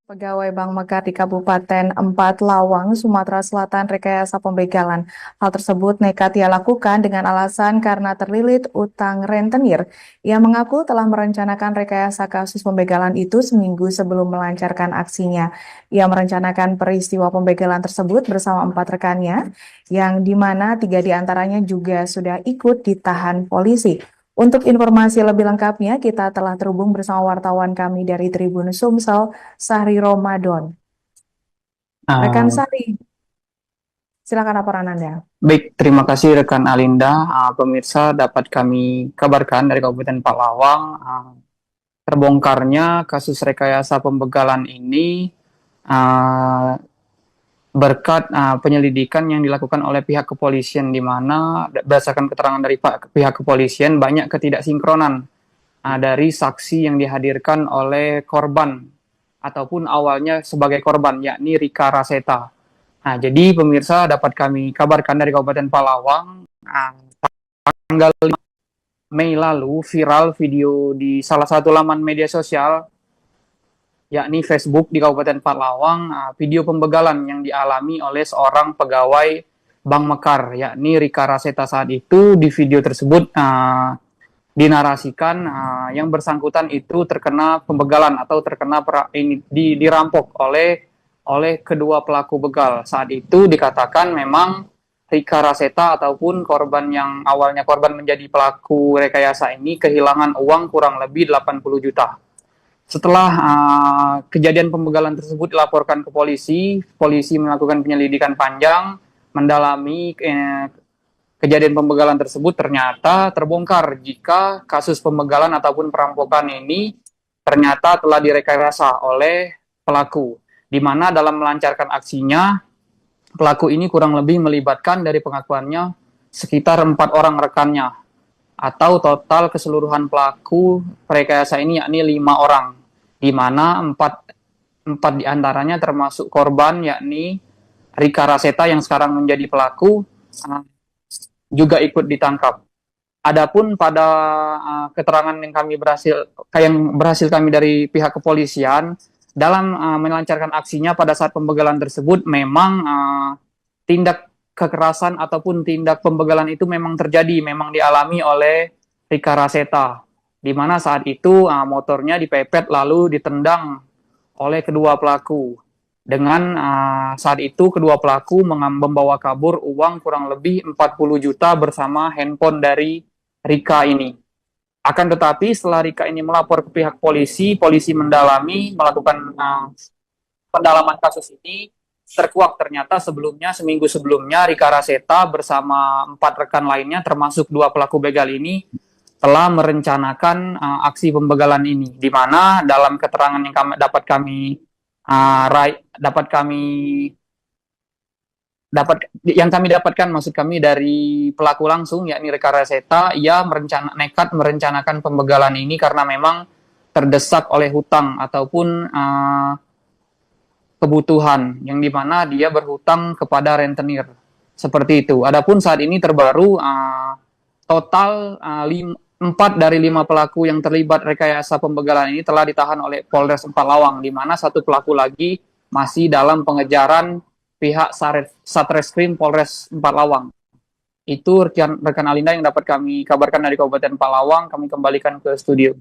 Pegawai Bank Mekar di Kabupaten 4 Lawang, Sumatera Selatan rekayasa pembegalan. Hal tersebut nekat ia lakukan dengan alasan karena terlilit utang rentenir. Ia mengaku telah merencanakan rekayasa kasus pembegalan itu seminggu sebelum melancarkan aksinya. Ia merencanakan peristiwa pembegalan tersebut bersama 4 rekannya, yang di mana 3 diantaranya juga sudah ikut ditahan polisi. Untuk informasi lebih lengkapnya, kita telah terhubung bersama wartawan kami dari Tribun Sumsel, Sahri Ramadan. Rekan Sahri, silakan laporan Anda. Baik, terima kasih rekan Alinda. Pemirsa, dapat kami kabarkan dari Kabupaten Palawang, terbongkarnya kasus rekayasa pembegalan ini berkat penyelidikan yang dilakukan oleh pihak kepolisian, di mana berdasarkan keterangan dari pihak kepolisian banyak ketidaksinkronan dari saksi yang dihadirkan oleh korban ataupun awalnya sebagai korban, yakni Rika Raseta. Nah, jadi pemirsa, dapat kami kabarkan dari Kabupaten Palawang, tanggal 5 Mei lalu viral video di salah satu laman media sosial, yakni Facebook di Kabupaten Palawang, video pembegalan yang dialami oleh seorang pegawai Bank Mekar, yakni Rika Raseta. Saat itu di video tersebut dinarasikan yang bersangkutan itu terkena pembegalan atau terkena dirampok oleh kedua pelaku begal. Saat itu dikatakan memang Rika Raseta ataupun korban yang awalnya korban menjadi pelaku rekayasa ini kehilangan uang kurang lebih 80 juta. Setelah kejadian pembegalan tersebut dilaporkan ke polisi, polisi melakukan penyelidikan panjang, mendalami kejadian pembegalan tersebut. Ternyata terbongkar jika kasus pembegalan ataupun perampokan ini ternyata telah direkayasa oleh pelaku, di mana dalam melancarkan aksinya, pelaku ini kurang lebih melibatkan dari pengakuannya sekitar 4 orang rekannya, atau total keseluruhan pelaku rekayasa ini yakni 5 orang, di mana 4 diantaranya termasuk korban yakni Rika Raseta yang sekarang menjadi pelaku juga ikut ditangkap. Adapun pada keterangan yang berhasil kami dari pihak kepolisian dalam melancarkan aksinya pada saat pembegalan tersebut, memang tindak kekerasan ataupun tindak pembegalan itu memang terjadi, memang dialami oleh Rika Raseta, di mana saat itu motornya dipepet lalu ditendang oleh kedua pelaku. Dengan saat itu kedua pelaku membawa kabur uang kurang lebih 40 juta bersama handphone dari Rika ini. Akan tetapi setelah Rika ini melapor ke pihak polisi, polisi melakukan pendalaman kasus ini, terkuak ternyata seminggu sebelumnya Rika Raseta bersama 4 rekan lainnya termasuk 2 pelaku begal ini telah merencanakan aksi pembegalan ini, di mana dalam keterangan yang kami dapatkan maksud kami dari pelaku langsung yakni Rika Raseta, ia nekat merencanakan pembegalan ini karena memang terdesak oleh hutang ataupun kebutuhan, yang dimana dia berhutang kepada rentenir, seperti itu. Adapun saat ini terbaru total 4 dari 5 pelaku yang terlibat rekayasa pembegalan ini telah ditahan oleh Polres 4 Lawang, di mana 1 pelaku lagi masih dalam pengejaran pihak Satreskrim Polres 4 Lawang. Itu rekan Alinda yang dapat kami kabarkan dari Kabupaten Palawang. Kami kembalikan ke studio.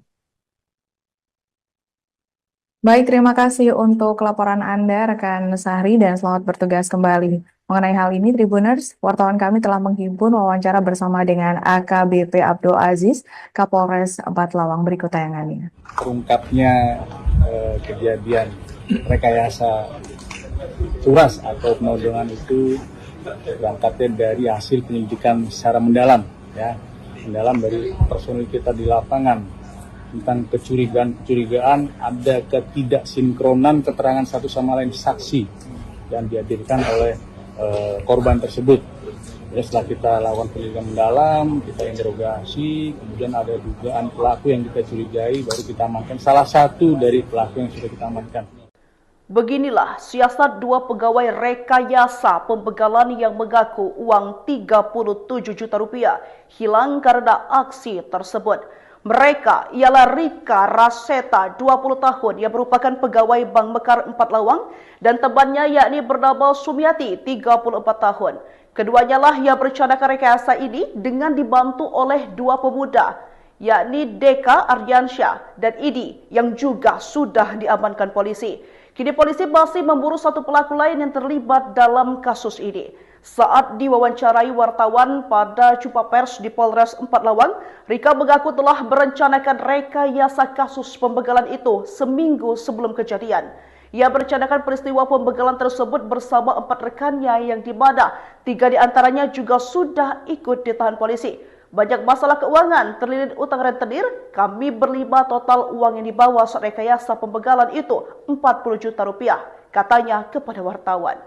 Baik, terima kasih untuk laporan Anda, rekan Sahri, dan selamat bertugas kembali. Mengenai hal ini, Tribuners, wartawan kami telah menghimpun wawancara bersama dengan AKBP Abdul Aziz, Kapolres 4 Lawang. Berikut tayangannya. Terungkapnya kejadian rekayasa curas atau penodongan itu berangkatnya dari hasil penyelidikan secara mendalam, ya, mendalam dari personil kita di lapangan tentang kecurigaan ada ketidaksinkronan keterangan satu sama lain saksi yang dihadirkan oleh korban tersebut. Ya, setelah kita lakukan penyelidikan mendalam, kita interogasi, kemudian ada dugaan pelaku yang kita curigai, baru kita amankan salah satu dari pelaku yang sudah kita amankan. Beginilah siasat dua pegawai rekayasa pembegalan yang mengaku uang 37 juta rupiah hilang karena aksi tersebut. Mereka ialah Rika Raseta, 20 tahun, yang merupakan pegawai Bank Mekar 4 Lawang, dan temannya yakni bernama Sumiati, 34 tahun. Keduanya lah yang merencanakan rekayasa ini dengan dibantu oleh dua pemuda, yakni Deka Ardiansyah dan Idi, yang juga sudah diamankan polisi. Kini polisi masih memburu satu pelaku lain yang terlibat dalam kasus ini. Saat diwawancarai wartawan pada jumpa pers di Polres 4 Lawang, Rika mengaku telah merencanakan rekayasa kasus pembegalan itu seminggu sebelum kejadian. Ia merencanakan peristiwa pembegalan tersebut bersama 4 rekannya yang di mana 3 diantaranya juga sudah ikut ditahan polisi. Banyak masalah keuangan, terlilit utang rentenir, kami berlima total uang yang dibawa saat rekayasa pembegalan itu 40 juta rupiah, katanya kepada wartawan.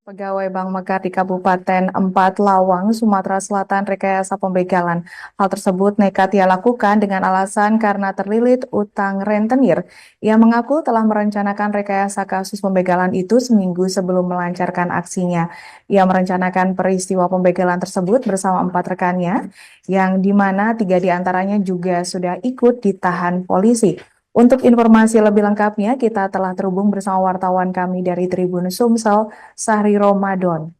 Pegawai Bank Mekar di Kabupaten 4 Lawang, Sumatera Selatan rekayasa pembegalan. Hal tersebut nekat ia lakukan dengan alasan karena terlilit utang rentenir. Ia mengaku telah merencanakan rekayasa kasus pembegalan itu seminggu sebelum melancarkan aksinya. Ia merencanakan peristiwa pembegalan tersebut bersama 4 rekannya, yang dimana 3 diantaranya juga sudah ikut ditahan polisi. Untuk informasi lebih lengkapnya, kita telah terhubung bersama wartawan kami dari Tribun Sumsel, Sahri Ramadan.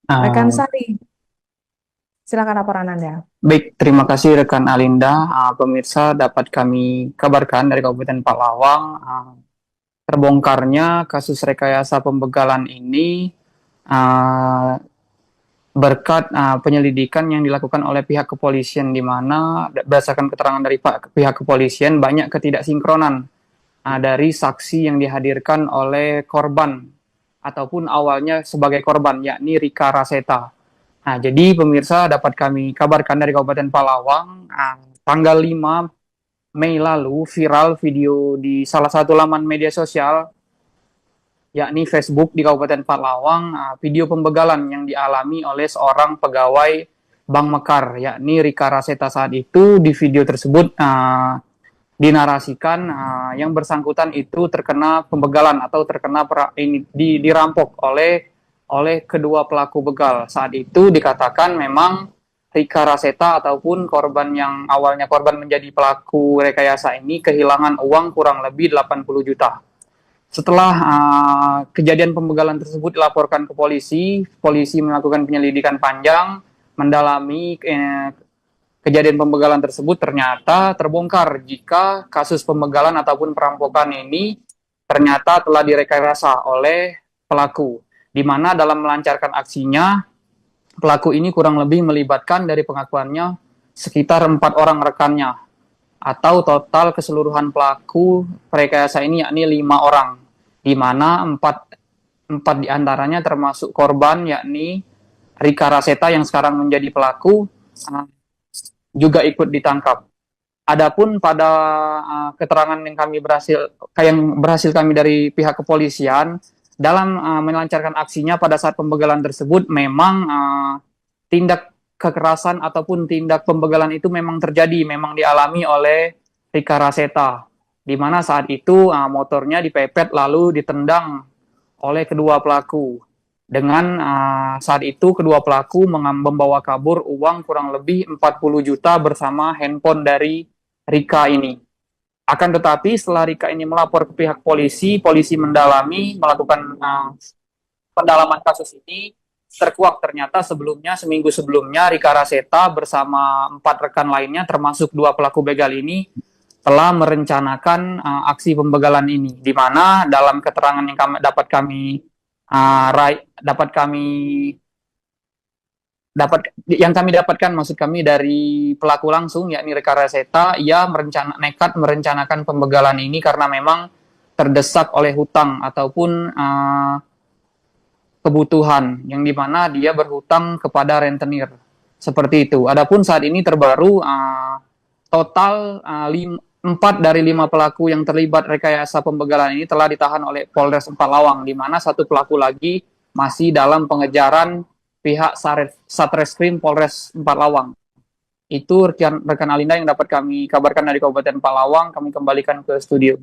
Rekan Sahri, silakan laporan Anda. Baik, terima kasih rekan Alinda. Pemirsa, dapat kami kabarkan dari Kabupaten Palawang, terbongkarnya kasus rekayasa pembegalan ini berkat penyelidikan yang dilakukan oleh pihak kepolisian, di mana berdasarkan keterangan dari pihak kepolisian banyak ketidaksinkronan dari saksi yang dihadirkan oleh korban ataupun awalnya sebagai korban, yakni Rika Raseta. Nah, jadi pemirsa, dapat kami kabarkan dari Kabupaten Palawang, tanggal 5 Mei lalu viral video di salah satu laman media sosial, yakni Facebook di Kabupaten Palawang, video pembegalan yang dialami oleh seorang pegawai Bank Mekar, yakni Rika Raseta. Saat itu di video tersebut dinarasikan yang bersangkutan itu terkena pembegalan atau terkena dirampok oleh kedua pelaku begal. Saat itu dikatakan memang Rika Raseta ataupun korban yang awalnya korban menjadi pelaku rekayasa ini kehilangan uang kurang lebih 80 juta. Setelah kejadian pembegalan tersebut dilaporkan ke polisi, polisi melakukan penyelidikan panjang, mendalami kejadian pembegalan tersebut. Ternyata terbongkar jika kasus pembegalan ataupun perampokan ini ternyata telah direkayasa oleh pelaku, di mana dalam melancarkan aksinya, pelaku ini kurang lebih melibatkan dari pengakuannya sekitar 4 orang rekannya, atau total keseluruhan pelaku rekayasa ini yakni 5 orang, di mana 4 diantaranya termasuk korban yakni Rika Raseta yang sekarang menjadi pelaku juga ikut ditangkap. Adapun pada keterangan yang berhasil kami dari pihak kepolisian dalam melancarkan aksinya pada saat pembegalan tersebut, memang tindak kekerasan ataupun tindak pembegalan itu memang terjadi, memang dialami oleh Rika Raseta, di mana saat itu motornya dipepet lalu ditendang oleh kedua pelaku. Dengan saat itu kedua pelaku membawa kabur uang kurang lebih 40 juta bersama handphone dari Rika ini. Akan tetapi setelah Rika ini melapor ke pihak polisi, polisi melakukan pendalaman kasus ini. Terkuak ternyata seminggu sebelumnya Rika Raseta bersama 4 rekan lainnya termasuk 2 pelaku begal ini telah merencanakan aksi pembegalan ini, di mana dalam keterangan yang kami dapatkan, maksud kami dari pelaku langsung, yakni Reka Raseta, ia nekat merencanakan pembegalan ini karena memang terdesak oleh hutang ataupun kebutuhan, yang dimana dia berhutang kepada rentenir, seperti itu. Adapun saat ini terbaru total 4 dari 5 pelaku yang terlibat rekayasa pembegalan ini telah ditahan oleh Polres Empalawang, di mana satu pelaku lagi masih dalam pengejaran pihak Satreskrim Polres Empalawang. Itu rekan Alinda yang dapat kami kabarkan dari Kabupaten Empalawang. Kami kembalikan ke studio.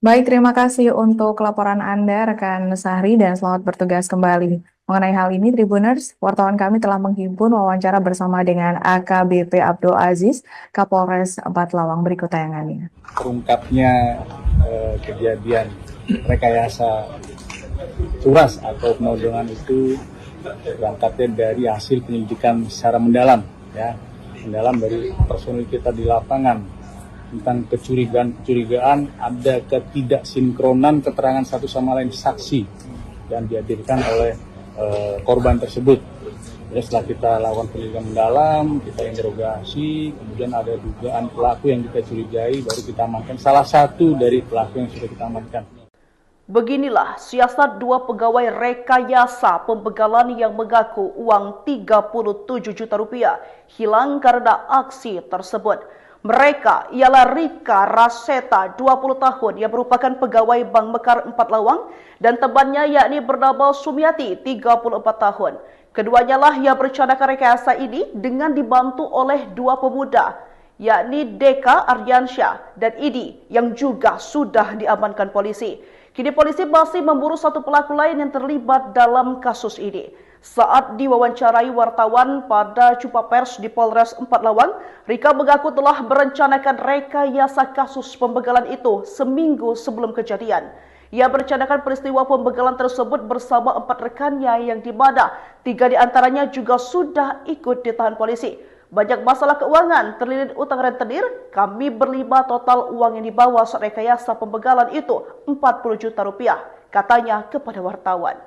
Baik, terima kasih untuk laporan Anda, rekan Sahri, dan selamat bertugas kembali. Mengenai hal ini, Tribuners, wartawan kami telah menghimpun wawancara bersama dengan AKBP Abdul Aziz, Kapolres Empalawang. Berikut tayangannya. Terungkapnya kejadian rekayasa curas atau penodongan itu berangkatnya dari hasil penyelidikan secara mendalam, ya, mendalam dari personil kita di lapangan tentang kecurigaan ada ketidaksinkronan keterangan satu sama lain saksi yang dihadirkan oleh korban tersebut. Ya, setelah kita lakukan penyelidikan mendalam, kita interogasi, kemudian ada dugaan pelaku yang kita curigai, baru kita amankan salah satu dari pelaku yang sudah kita amankan. Beginilah siasat 2 pegawai rekayasa pembegalan yang mengaku uang 37 juta rupiah hilang karena aksi tersebut. Mereka ialah Rika Raseta, 20 tahun, yang merupakan pegawai Bank Mekar Empalawang, dan temannya yakni bernama Sumiati, 34 tahun. Keduanya lah yang merencanakan rekayasa ini dengan dibantu oleh 2 pemuda, yakni Deka Aryansyah dan Idi, yang juga sudah diamankan polisi. Kini polisi masih memburu 1 pelaku lain yang terlibat dalam kasus ini. Saat diwawancarai wartawan pada jumpa pers di Polres Empalawang, Rika mengaku telah merencanakan rekayasa kasus pembegalan itu seminggu sebelum kejadian. Ia merencanakan peristiwa pembegalan tersebut bersama 4 rekannya, yang di mana 3 diantaranya juga sudah ikut ditahan polisi. Banyak masalah keuangan, terlilit utang rentenir, kami berlima total uang yang dibawa saat rekayasa pembegalan itu 40 juta rupiah, katanya kepada wartawan.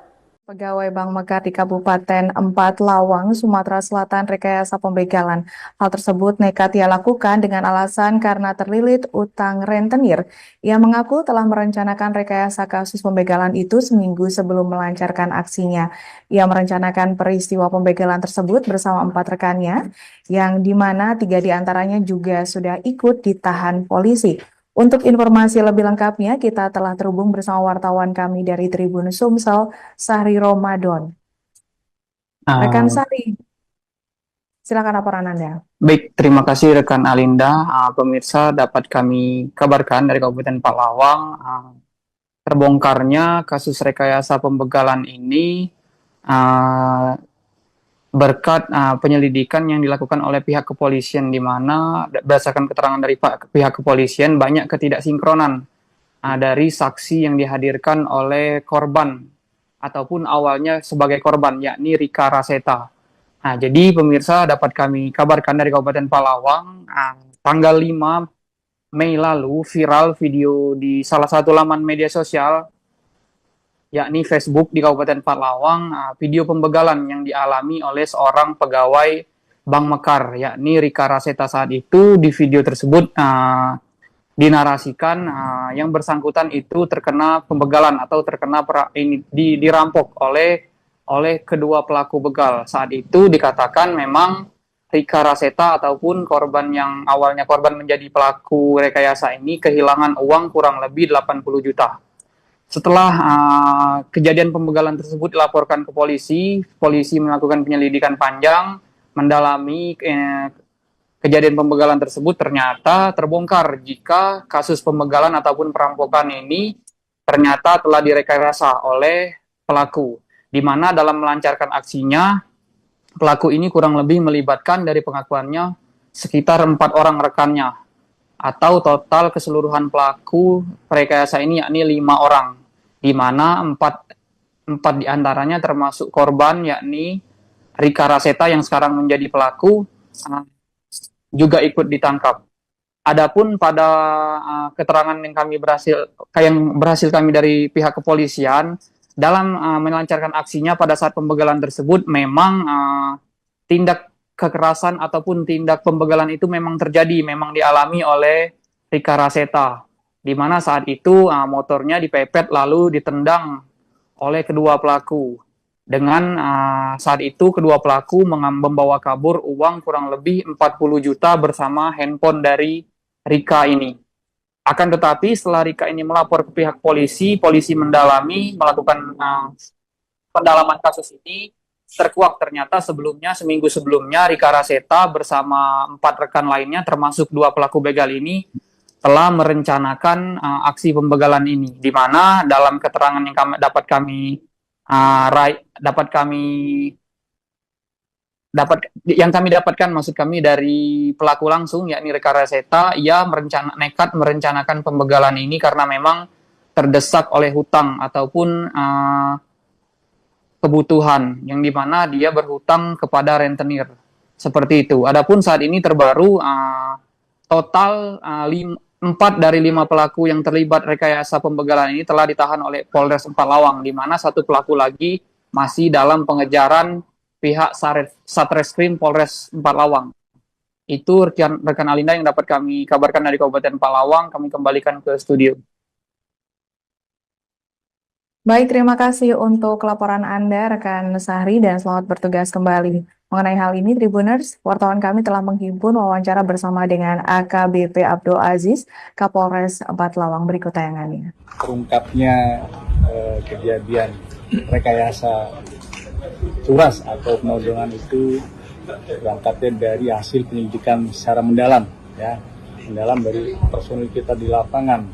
Pegawai Bank Mekar di Kabupaten Empalawang, Sumatera Selatan rekayasa pembegalan. Hal tersebut nekat ia lakukan dengan alasan karena terlilit utang rentenir. Ia mengaku telah merencanakan rekayasa kasus pembegalan itu seminggu sebelum melancarkan aksinya. Ia merencanakan peristiwa pembegalan tersebut bersama 4 rekannya, yang dimana 3 diantaranya juga sudah ikut ditahan polisi. Untuk informasi lebih lengkapnya, kita telah terhubung bersama wartawan kami dari Tribun Sumsel, Sahri Ramadan. Rekan Sahri, silakan laporan Anda. Baik, terima kasih rekan Alinda. Pemirsa, dapat kami kabarkan dari Kabupaten Empalawang, terbongkarnya kasus rekayasa pembegalan ini berkat penyelidikan yang dilakukan oleh pihak kepolisian, di mana berdasarkan keterangan dari pihak kepolisian banyak ketidaksinkronan dari saksi yang dihadirkan oleh korban ataupun awalnya sebagai korban, yakni Rika Raseta. Nah, jadi pemirsa, dapat kami kabarkan dari Kabupaten Empalawang, tanggal 5 Mei lalu viral video di salah satu laman media sosial, yakni Facebook di Kabupaten Empalawang, video pembegalan yang dialami oleh seorang pegawai Bank Mekar, yakni Rika Raseta. Saat itu di video tersebut dinarasikan yang bersangkutan itu terkena pembegalan atau terkena dirampok oleh kedua pelaku begal. Saat itu dikatakan memang Rika Raseta ataupun korban yang awalnya korban menjadi pelaku rekayasa ini kehilangan uang kurang lebih 80 juta. Setelah kejadian pembegalan tersebut dilaporkan ke polisi, polisi melakukan penyelidikan panjang, mendalami kejadian pembegalan tersebut. Ternyata terbongkar jika kasus pembegalan ataupun perampokan ini ternyata telah direkayasa oleh pelaku, di mana dalam melancarkan aksinya, pelaku ini kurang lebih melibatkan dari pengakuannya sekitar 4 orang rekannya, atau total keseluruhan pelaku rekayasa ini yakni 5 orang, di mana 4 diantaranya termasuk korban yakni Rika Raseta yang sekarang menjadi pelaku, juga ikut ditangkap. Adapun pada keterangan yang berhasil kami dari pihak kepolisian dalam melancarkan aksinya pada saat pembegalan tersebut, memang tindak kekerasan ataupun tindak pembegalan itu memang terjadi, memang dialami oleh Rika Raseta, di mana saat itu motornya dipepet lalu ditendang oleh kedua pelaku. Dengan saat itu kedua pelaku membawa kabur uang kurang lebih 40 juta bersama handphone dari Rika ini. Akan tetapi setelah Rika ini melapor ke pihak polisi, polisi melakukan pendalaman kasus ini, terkuak ternyata seminggu sebelumnya Rika Raseta bersama 4 rekan lainnya termasuk 2 pelaku begal ini telah merencanakan aksi pembegalan ini, di mana dalam keterangan yang kami dapatkan maksud kami dari pelaku langsung, yakni Rika Raseta, ia nekat merencanakan pembegalan ini karena memang terdesak oleh hutang ataupun kebutuhan, yang dimana dia berhutang kepada rentenir, seperti itu. Adapun saat ini terbaru total 4 dari 5 pelaku yang terlibat rekayasa pembegalan ini telah ditahan oleh Polres Empalawang, di mana 1 pelaku lagi masih dalam pengejaran pihak Satreskrim Polres Empalawang. Itu rekan Alinda yang dapat kami kabarkan dari Kabupaten Empalawang. Kami kembalikan ke studio. Baik, terima kasih untuk laporan Anda, rekan Sahri, dan selamat bertugas kembali. Mengenai hal ini, Tribuners, wartawan kami telah menghimpun wawancara bersama dengan AKBP Abdul Aziz, Kapolres Empalawang. Berikut tayangannya. Terungkapnya kejadian rekayasa curas atau penodongan itu berangkatnya dari hasil penyelidikan secara mendalam dari personil kita di lapangan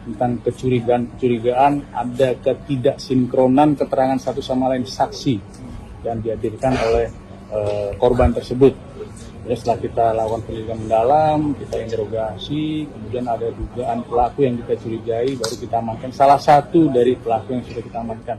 tentang kecurigaan ada ketidaksinkronan keterangan satu sama lain saksi yang dihadirkan oleh korban tersebut. Ya, setelah kita lakukan penyelidikan mendalam, kita interogasi, kemudian ada dugaan pelaku yang kita curigai, baru kita amankan salah satu dari pelaku yang sudah kita amankan.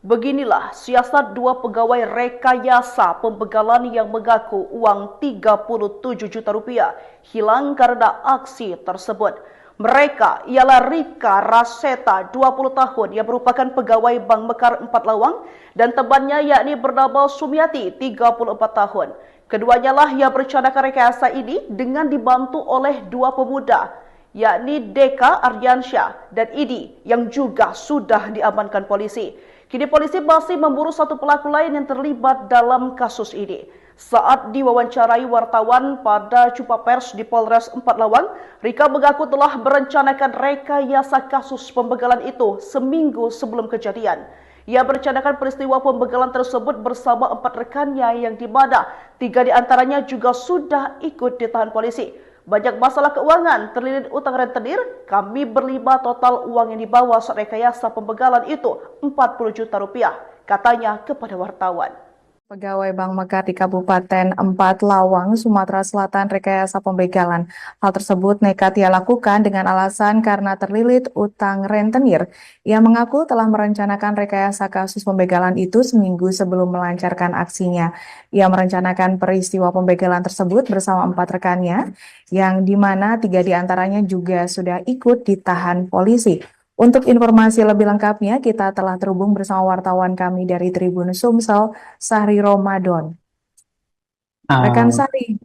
Beginilah siasat 2 pegawai rekayasa pembegalan yang mengaku uang 37 juta rupiah hilang karena aksi tersebut. Mereka ialah Rika Raseta, 20 tahun, yang merupakan pegawai Bank Mekar Empalawang, dan temannya yakni bernama Sumiati, 34 tahun. Keduanya lah yang merencanakan rekayasa ini dengan dibantu oleh 2 pemuda, yakni Deka Ardiansyah dan Idi, yang juga sudah diamankan polisi. Kini polisi masih memburu 1 pelaku lain yang terlibat dalam kasus ini. Saat diwawancarai wartawan pada jumpa pers di Polres Empalawang, Rika mengaku telah merencanakan rekayasa kasus pembegalan itu seminggu sebelum kejadian. Ia merencanakan peristiwa pembegalan tersebut bersama 4 rekannya, yang di mana 3 diantaranya juga sudah ikut ditahan polisi. Banyak masalah keuangan, terlilit utang rentenir, kami berlima total uang yang dibawa saat rekayasa pembegalan itu 40 juta rupiah, katanya kepada wartawan. Pegawai Bank Mekar di Kabupaten Empalawang, Sumatera Selatan rekayasa pembegalan. Hal tersebut nekat ia lakukan dengan alasan karena terlilit utang rentenir. Ia mengaku telah merencanakan rekayasa kasus pembegalan itu seminggu sebelum melancarkan aksinya. Ia merencanakan peristiwa pembegalan tersebut bersama 4 rekannya, yang dimana 3 diantaranya juga sudah ikut ditahan polisi. Untuk informasi lebih lengkapnya, kita telah terhubung bersama wartawan kami dari Tribun Sumsel, Sahri Ramadan. Rekan Sahri,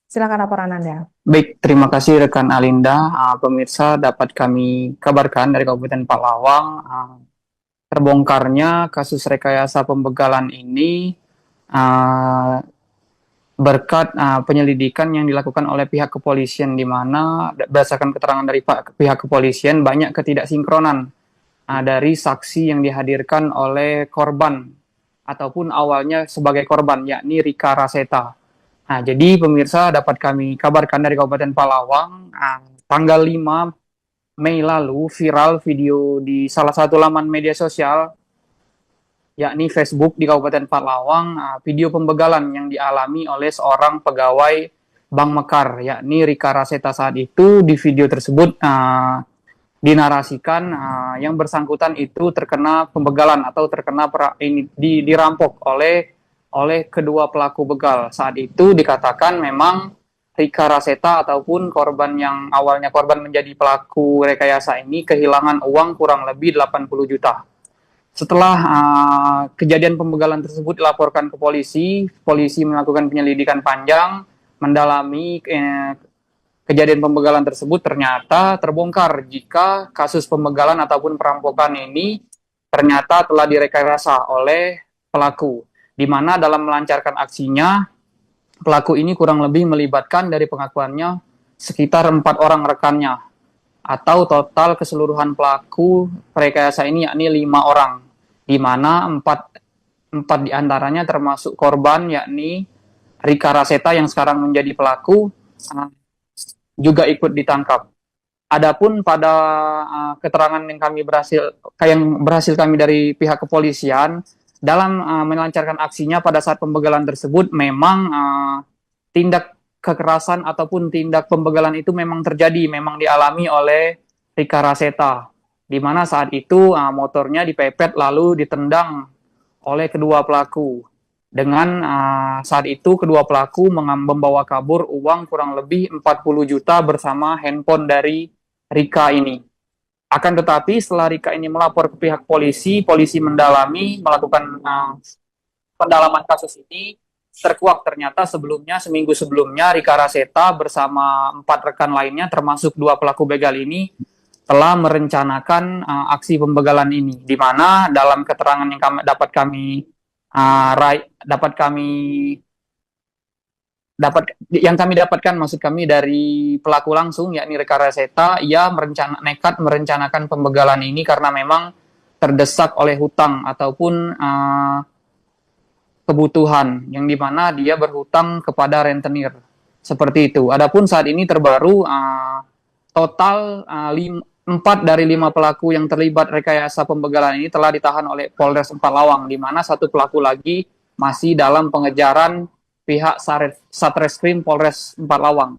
silakan laporan Anda. Baik, terima kasih rekan Alinda. Pemirsa, dapat kami kabarkan dari Kabupaten Empalawang, terbongkarnya kasus rekayasa pembegalan ini berkat penyelidikan yang dilakukan oleh pihak kepolisian, di mana berdasarkan keterangan dari pihak kepolisian banyak ketidaksinkronan dari saksi yang dihadirkan oleh korban ataupun awalnya sebagai korban, yakni Rika Raseta. Nah, jadi pemirsa, dapat kami kabarkan dari Kabupaten Empalawang, tanggal 5 Mei lalu viral video di salah satu laman media sosial, yakni Facebook di Kabupaten Empalawang, video pembegalan yang dialami oleh seorang pegawai Bank Mekar, yakni Rika Raseta. Saat itu di video tersebut dinarasikan yang bersangkutan itu terkena pembegalan atau terkena dirampok oleh oleh kedua pelaku begal. Saat itu dikatakan memang Rika Raseta ataupun korban yang awalnya korban menjadi pelaku rekayasa ini kehilangan uang kurang lebih 80 juta. Setelah kejadian pembegalan tersebut dilaporkan ke polisi, polisi melakukan penyelidikan panjang, mendalami kejadian pembegalan tersebut. Ternyata terbongkar jika kasus pembegalan ataupun perampokan ini ternyata telah direkayasa oleh pelaku, di mana dalam melancarkan aksinya, pelaku ini kurang lebih melibatkan dari pengakuannya sekitar 4 orang rekannya, atau total keseluruhan pelaku rekayasa ini yakni 5 orang, di mana 4 diantaranya termasuk korban yakni Rika Raseta yang sekarang menjadi pelaku juga ikut ditangkap. Adapun pada keterangan yang berhasil kami dari pihak kepolisian dalam melancarkan aksinya pada saat pembegalan tersebut, memang tindak kekerasan ataupun tindak pembegalan itu memang terjadi, memang dialami oleh Rika Raseta, di mana saat itu motornya dipepet lalu ditendang oleh kedua pelaku. Dengan saat itu kedua pelaku membawa kabur uang kurang lebih 40 juta bersama handphone dari Rika ini. Akan tetapi setelah Rika ini melapor ke pihak polisi, polisi melakukan pendalaman kasus ini, terkuak ternyata seminggu sebelumnya Rika Raseta bersama 4 rekan lainnya termasuk 2 pelaku begal ini telah merencanakan aksi pembegalan ini, di mana dalam keterangan yang kami dapatkan maksud kami dari pelaku langsung yakni Rika Raseta, ia nekat merencanakan pembegalan ini karena memang terdesak oleh hutang ataupun kebutuhan, yang dimana dia berhutang kepada rentenir seperti itu. Adapun saat ini terbaru total 4 dari 5 pelaku yang terlibat rekayasa pembegalan ini telah ditahan oleh Polres Empalawang, di mana 1 pelaku lagi masih dalam pengejaran pihak Satreskrim Polres Empalawang.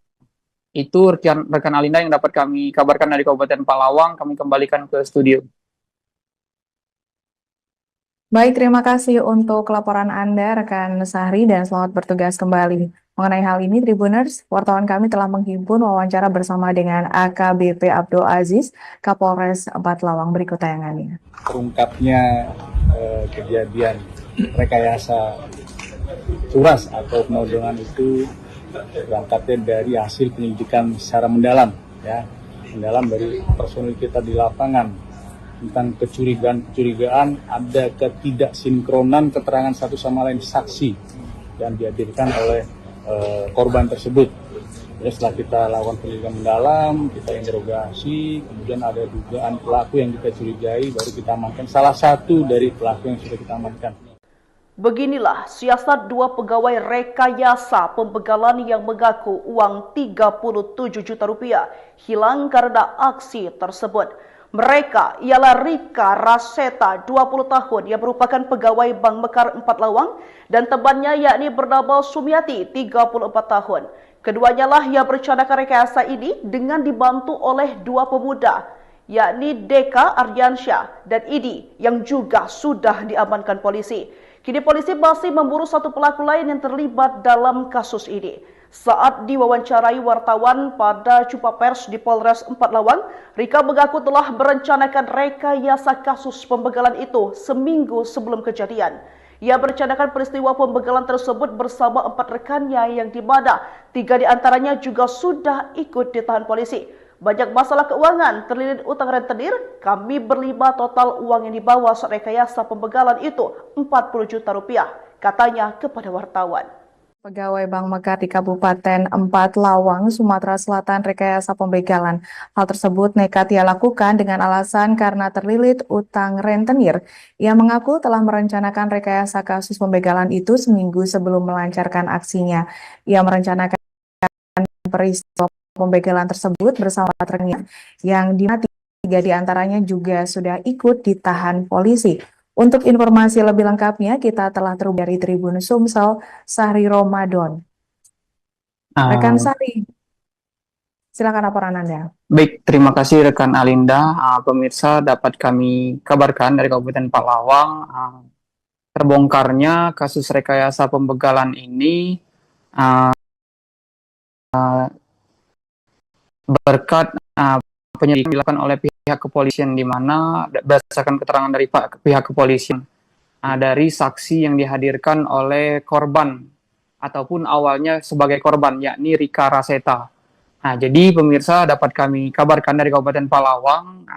Itu rekan Alinda yang dapat kami kabarkan dari Kabupaten Empalawang. Kami kembalikan ke studio. Baik, terima kasih untuk laporan Anda, rekan Sahri, dan selamat bertugas kembali. Mengenai hal ini, Tribuners, wartawan kami telah menghimpun wawancara bersama dengan AKBP Abdul Aziz, Kapolres Empalawang. Berikut tayangannya. Terungkapnya kejadian rekayasa curas atau penodongan itu berangkatnya dari hasil penyelidikan secara mendalam dari personil kita di lapangan tentang kecurigaan ada ketidaksinkronan keterangan satu sama lain saksi yang dihadirkan oleh korban tersebut. Ya, setelah kita lakukan penyelidikan mendalam, kita interogasi, kemudian ada dugaan pelaku yang kita curigai, baru kita amankan salah satu dari pelaku yang sudah kita amankan. Beginilah siasat 2 pegawai rekayasa pembegalan yang mengaku uang 37 juta rupiah hilang karena aksi tersebut. Mereka ialah Rika Raseta, 20 tahun, yang merupakan pegawai Bank Mekar Empalawang, dan temannya yakni bernama Sumiati, 34 tahun. Keduanya lah yang merencanakan rekayasa ini dengan dibantu oleh 2 pemuda, yakni Deka Ardiansyah dan Idi, yang juga sudah diamankan polisi. Kini polisi masih memburu 1 pelaku lain yang terlibat dalam kasus ini. Saat diwawancarai wartawan pada jumpa pers di Polres Empalawang, Rika mengaku telah merencanakan rekayasa kasus pembegalan itu seminggu sebelum kejadian. Ia merencanakan peristiwa pembegalan tersebut bersama 4 rekannya, yang di mana 3 diantaranya juga sudah ikut ditahan polisi. Banyak masalah keuangan, terlilit utang rentenir, kami berlima total uang yang dibawa saat rekayasa pembegalan itu 40 juta rupiah, katanya kepada wartawan. Pegawai Bank Mekar di Kabupaten Empalawang, Sumatera Selatan rekayasa pembegalan. Hal tersebut nekat ia lakukan dengan alasan karena terlilit utang rentenir. Ia mengaku telah merencanakan rekayasa kasus pembegalan itu seminggu sebelum melancarkan aksinya. Ia merencanakan peristiwa pembegalan tersebut bersama rekannya, yang di 3 diantaranya juga sudah ikut ditahan polisi. Untuk informasi lebih lengkapnya, kita telah terhubung dari Tribun Sumsel, Sahri Ramadan. Rekan Sahri, silakan laporan Anda. Baik, terima kasih rekan Alinda. Pemirsa, dapat kami kabarkan dari Kabupaten Empalawang, terbongkarnya kasus rekayasa pembegalan ini berkat penyelidikan dilakukan oleh pihak kepolisian, di mana berdasarkan keterangan dari pihak kepolisian dari saksi yang dihadirkan oleh korban ataupun awalnya sebagai korban, yakni Rika Raseta. Nah, jadi pemirsa, dapat kami kabarkan dari Kabupaten Palawang,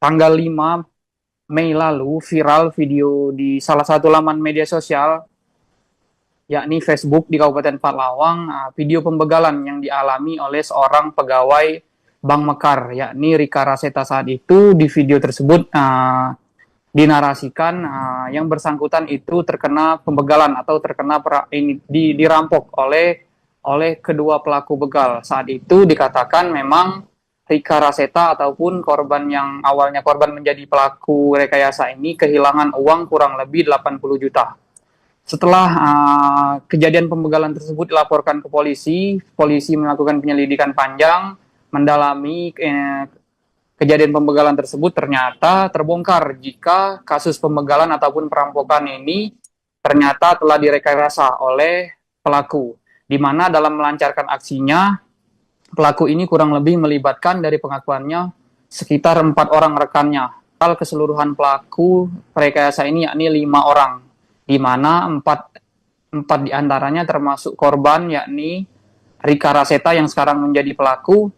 tanggal 5 Mei lalu viral video di salah satu laman media sosial, yakni Facebook di Kabupaten Palawang, video pembegalan yang dialami oleh seorang pegawai Bank Mekar, yakni Rika Raseta. Saat itu di video tersebut dinarasikan yang bersangkutan itu terkena pembegalan atau terkena dirampok oleh kedua pelaku begal. Saat itu dikatakan memang Rika Raseta ataupun korban yang awalnya korban menjadi pelaku rekayasa ini kehilangan uang kurang lebih 80 juta. Setelah kejadian pembegalan tersebut dilaporkan ke polisi, polisi melakukan penyelidikan panjang, mendalami kejadian pembegalan tersebut. Ternyata terbongkar jika kasus pembegalan ataupun perampokan ini ternyata telah direkayasa oleh pelaku, di mana dalam melancarkan aksinya, pelaku ini kurang lebih melibatkan dari pengakuannya sekitar 4 orang rekannya. Total keseluruhan pelaku rekayasa ini yakni 5 orang, di mana 4 diantaranya termasuk korban, yakni Rika Raseta yang sekarang menjadi pelaku,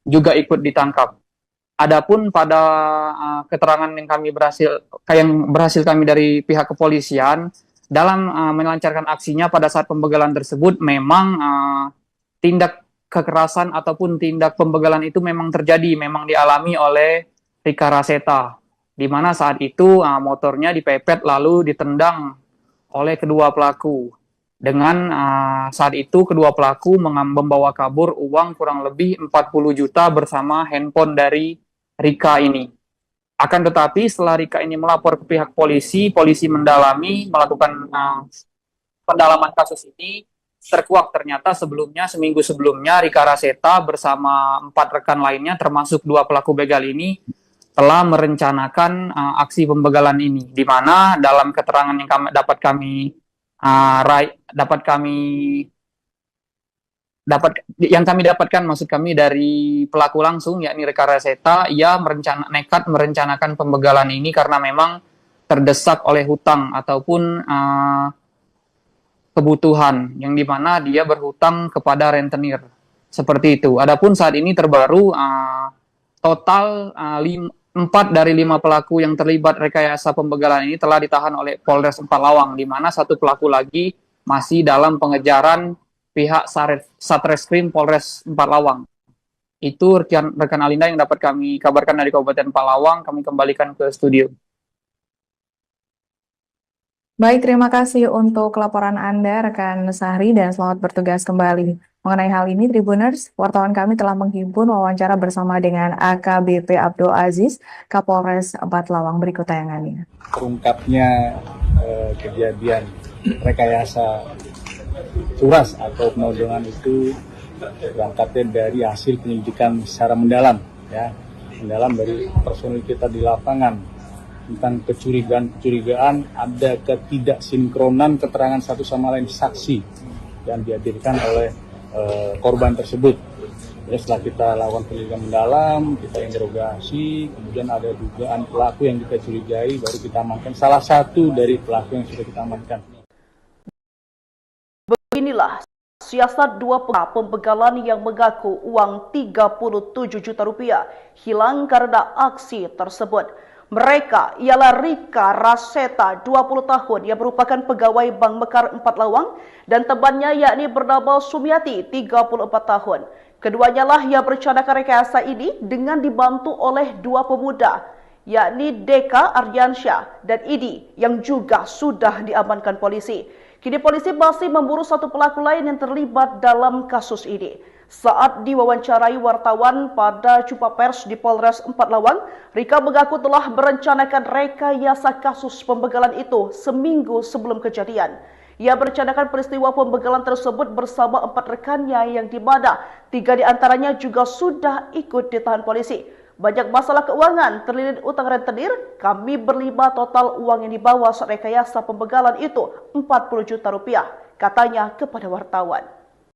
juga ikut ditangkap. Adapun pada keterangan yang berhasil kami dari pihak kepolisian, dalam melancarkan aksinya pada saat pembegalan tersebut, memang tindak kekerasan ataupun tindak pembegalan itu memang terjadi, memang dialami oleh Rika Raseta, di mana saat itu motornya dipepet lalu ditendang oleh kedua pelaku. Dengan saat itu kedua pelaku membawa kabur uang kurang lebih 40 juta bersama handphone dari Rika ini. Akan tetapi setelah Rika ini melapor ke pihak polisi, polisi melakukan pendalaman kasus ini, terkuak ternyata seminggu sebelumnya Rika Raseta bersama 4 rekan lainnya termasuk 2 pelaku begal ini telah merencanakan aksi pembegalan ini, di mana dalam keterangan yang kami dapatkan maksud kami dari pelaku langsung, yakni Rika Raseta, ia nekat merencanakan pembegalan ini karena memang terdesak oleh hutang ataupun kebutuhan, yang dimana dia berhutang kepada rentenir, seperti itu. Adapun saat ini terbaru total 4 dari 5 pelaku yang terlibat rekayasa pembegalan ini telah ditahan oleh Polres Empalawang, di mana 1 pelaku lagi masih dalam pengejaran pihak Satreskrim Polres Empalawang. Itu rekan Alinda yang dapat kami kabarkan dari Kabupaten Palawang. Kami kembalikan ke studio. Baik, terima kasih untuk laporan Anda, rekan Sahri, dan selamat bertugas kembali. Mengenai hal ini, Tribuners, wartawan kami telah menghimpun wawancara bersama dengan AKBP Abdul Aziz, Kapolres Empalawang. Berikut tayangannya. Terungkapnya kejadian rekayasa curas atau penodongan itu berangkatnya dari hasil penyelidikan secara mendalam dari personil kita di lapangan tentang kecurigaan ada ketidaksinkronan keterangan satu sama lain saksi yang dihadirkan oleh korban tersebut. Jadi setelah kita lakukan penyelidikan mendalam, kita interogasi, kemudian ada dugaan pelaku yang kita curigai, baru kita amankan salah satu dari pelaku yang sudah kita amankan. Beginilah siasat 2 pembegalan yang mengaku uang 37 juta rupiah hilang karena aksi tersebut. Mereka ialah Rika Raseta, 20 tahun, yang merupakan pegawai Bank Mekar Empalawang, dan temannya yakni bernama Sumiati, 34 tahun. Keduanya lah yang merencanakan rekayasa ini dengan dibantu oleh 2 pemuda, yakni Deka Aryansyah dan Idi, yang juga sudah diamankan polisi. Kini polisi masih memburu 1 pelaku lain yang terlibat dalam kasus ini. Saat diwawancarai wartawan pada jumpa pers di Polres Empalawang, Rika mengaku telah merencanakan rekayasa kasus pembegalan itu seminggu sebelum kejadian. Ia merencanakan peristiwa pembegalan tersebut bersama 4 rekannya, yang di mana 3 diantaranya juga sudah ikut ditahan polisi. Banyak masalah keuangan, terlilit utang rentenir, kami berlima total uang yang dibawa saat rekayasa pembegalan itu 40 juta rupiah, katanya kepada wartawan.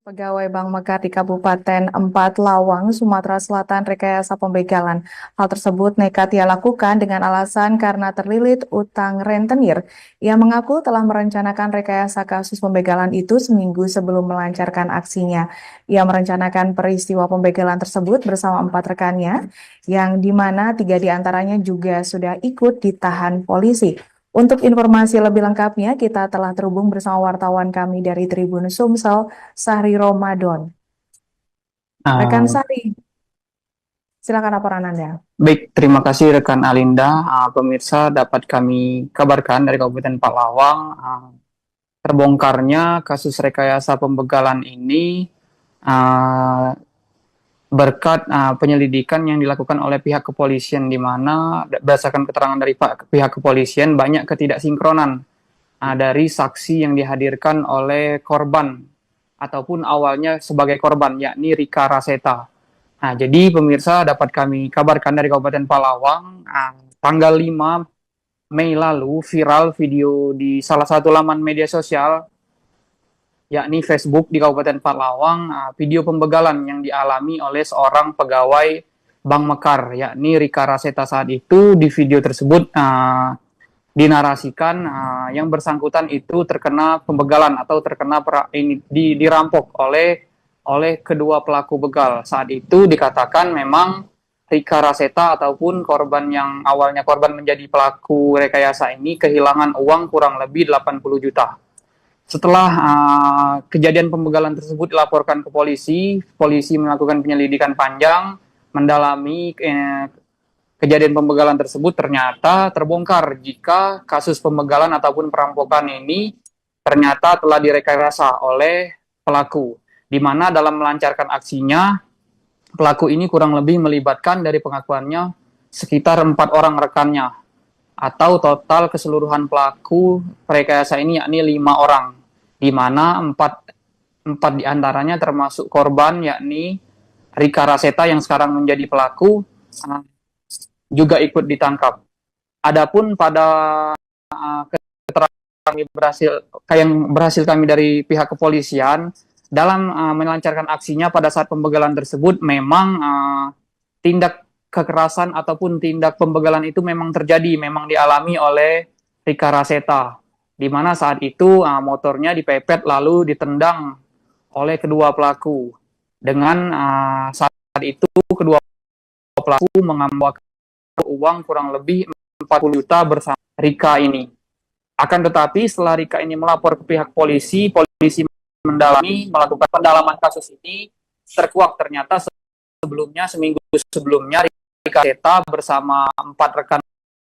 Pegawai Bank Mekar di Kabupaten 4 Lawang, Sumatera Selatan rekayasa pembegalan. Hal tersebut nekat ia lakukan dengan alasan karena terlilit utang rentenir. Ia mengaku telah merencanakan rekayasa kasus pembegalan itu seminggu sebelum melancarkan aksinya. Ia merencanakan peristiwa pembegalan tersebut bersama 4 rekannya, yang dimana 3 diantaranya juga sudah ikut ditahan polisi. Untuk informasi lebih lengkapnya, kita telah terhubung bersama wartawan kami dari Tribun Sumsel, Sahri Ramadan. Rekan Sahri, silakan laporan Anda. Baik, terima kasih rekan Alinda. Pemirsa, dapat kami kabarkan dari Kabupaten Palawang, terbongkarnya kasus rekayasa pembegalan ini berkat penyelidikan yang dilakukan oleh pihak kepolisian, di mana berdasarkan keterangan dari pihak kepolisian banyak ketidaksinkronan dari saksi yang dihadirkan oleh korban ataupun awalnya sebagai korban, yakni Rika Raseta. Nah, jadi pemirsa, dapat kami kabarkan dari Kabupaten Palawang, tanggal 5 Mei lalu viral video di salah satu laman media sosial, yakni Facebook di Kabupaten Palawang, video pembegalan yang dialami oleh seorang pegawai Bank Mekar, yakni Rika Raseta. Saat itu di video tersebut dinarasikan yang bersangkutan itu terkena pembegalan atau terkena dirampok oleh kedua pelaku begal. Saat itu dikatakan memang Rika Raseta ataupun korban yang awalnya korban menjadi pelaku rekayasa ini kehilangan uang kurang lebih 80 juta. Setelah kejadian pembegalan tersebut dilaporkan ke polisi, polisi melakukan penyelidikan panjang, mendalami kejadian pembegalan tersebut. Ternyata terbongkar jika kasus pembegalan ataupun perampokan ini ternyata telah direkayasa oleh pelaku, di mana dalam melancarkan aksinya, pelaku ini kurang lebih melibatkan dari pengakuannya sekitar 4 orang rekannya, atau total keseluruhan pelaku rekayasa ini yakni 5 orang, di mana 4 diantaranya termasuk korban yakni Rika Raseta yang sekarang menjadi pelaku juga ikut ditangkap. Adapun pada keterangan yang berhasil kami dari pihak kepolisian dalam melancarkan aksinya pada saat pembegalan tersebut, memang tindak kekerasan ataupun tindak pembegalan itu memang terjadi, memang dialami oleh Rika Raseta, di mana saat itu motornya dipepet lalu ditendang oleh kedua pelaku. Dengan saat itu kedua pelaku mengambil uang kurang lebih 40 juta bersama Rika ini. Akan tetapi setelah Rika ini melapor ke pihak polisi, polisi melakukan pendalaman kasus ini, terkuak ternyata seminggu sebelumnya Rika Raseta bersama 4 rekan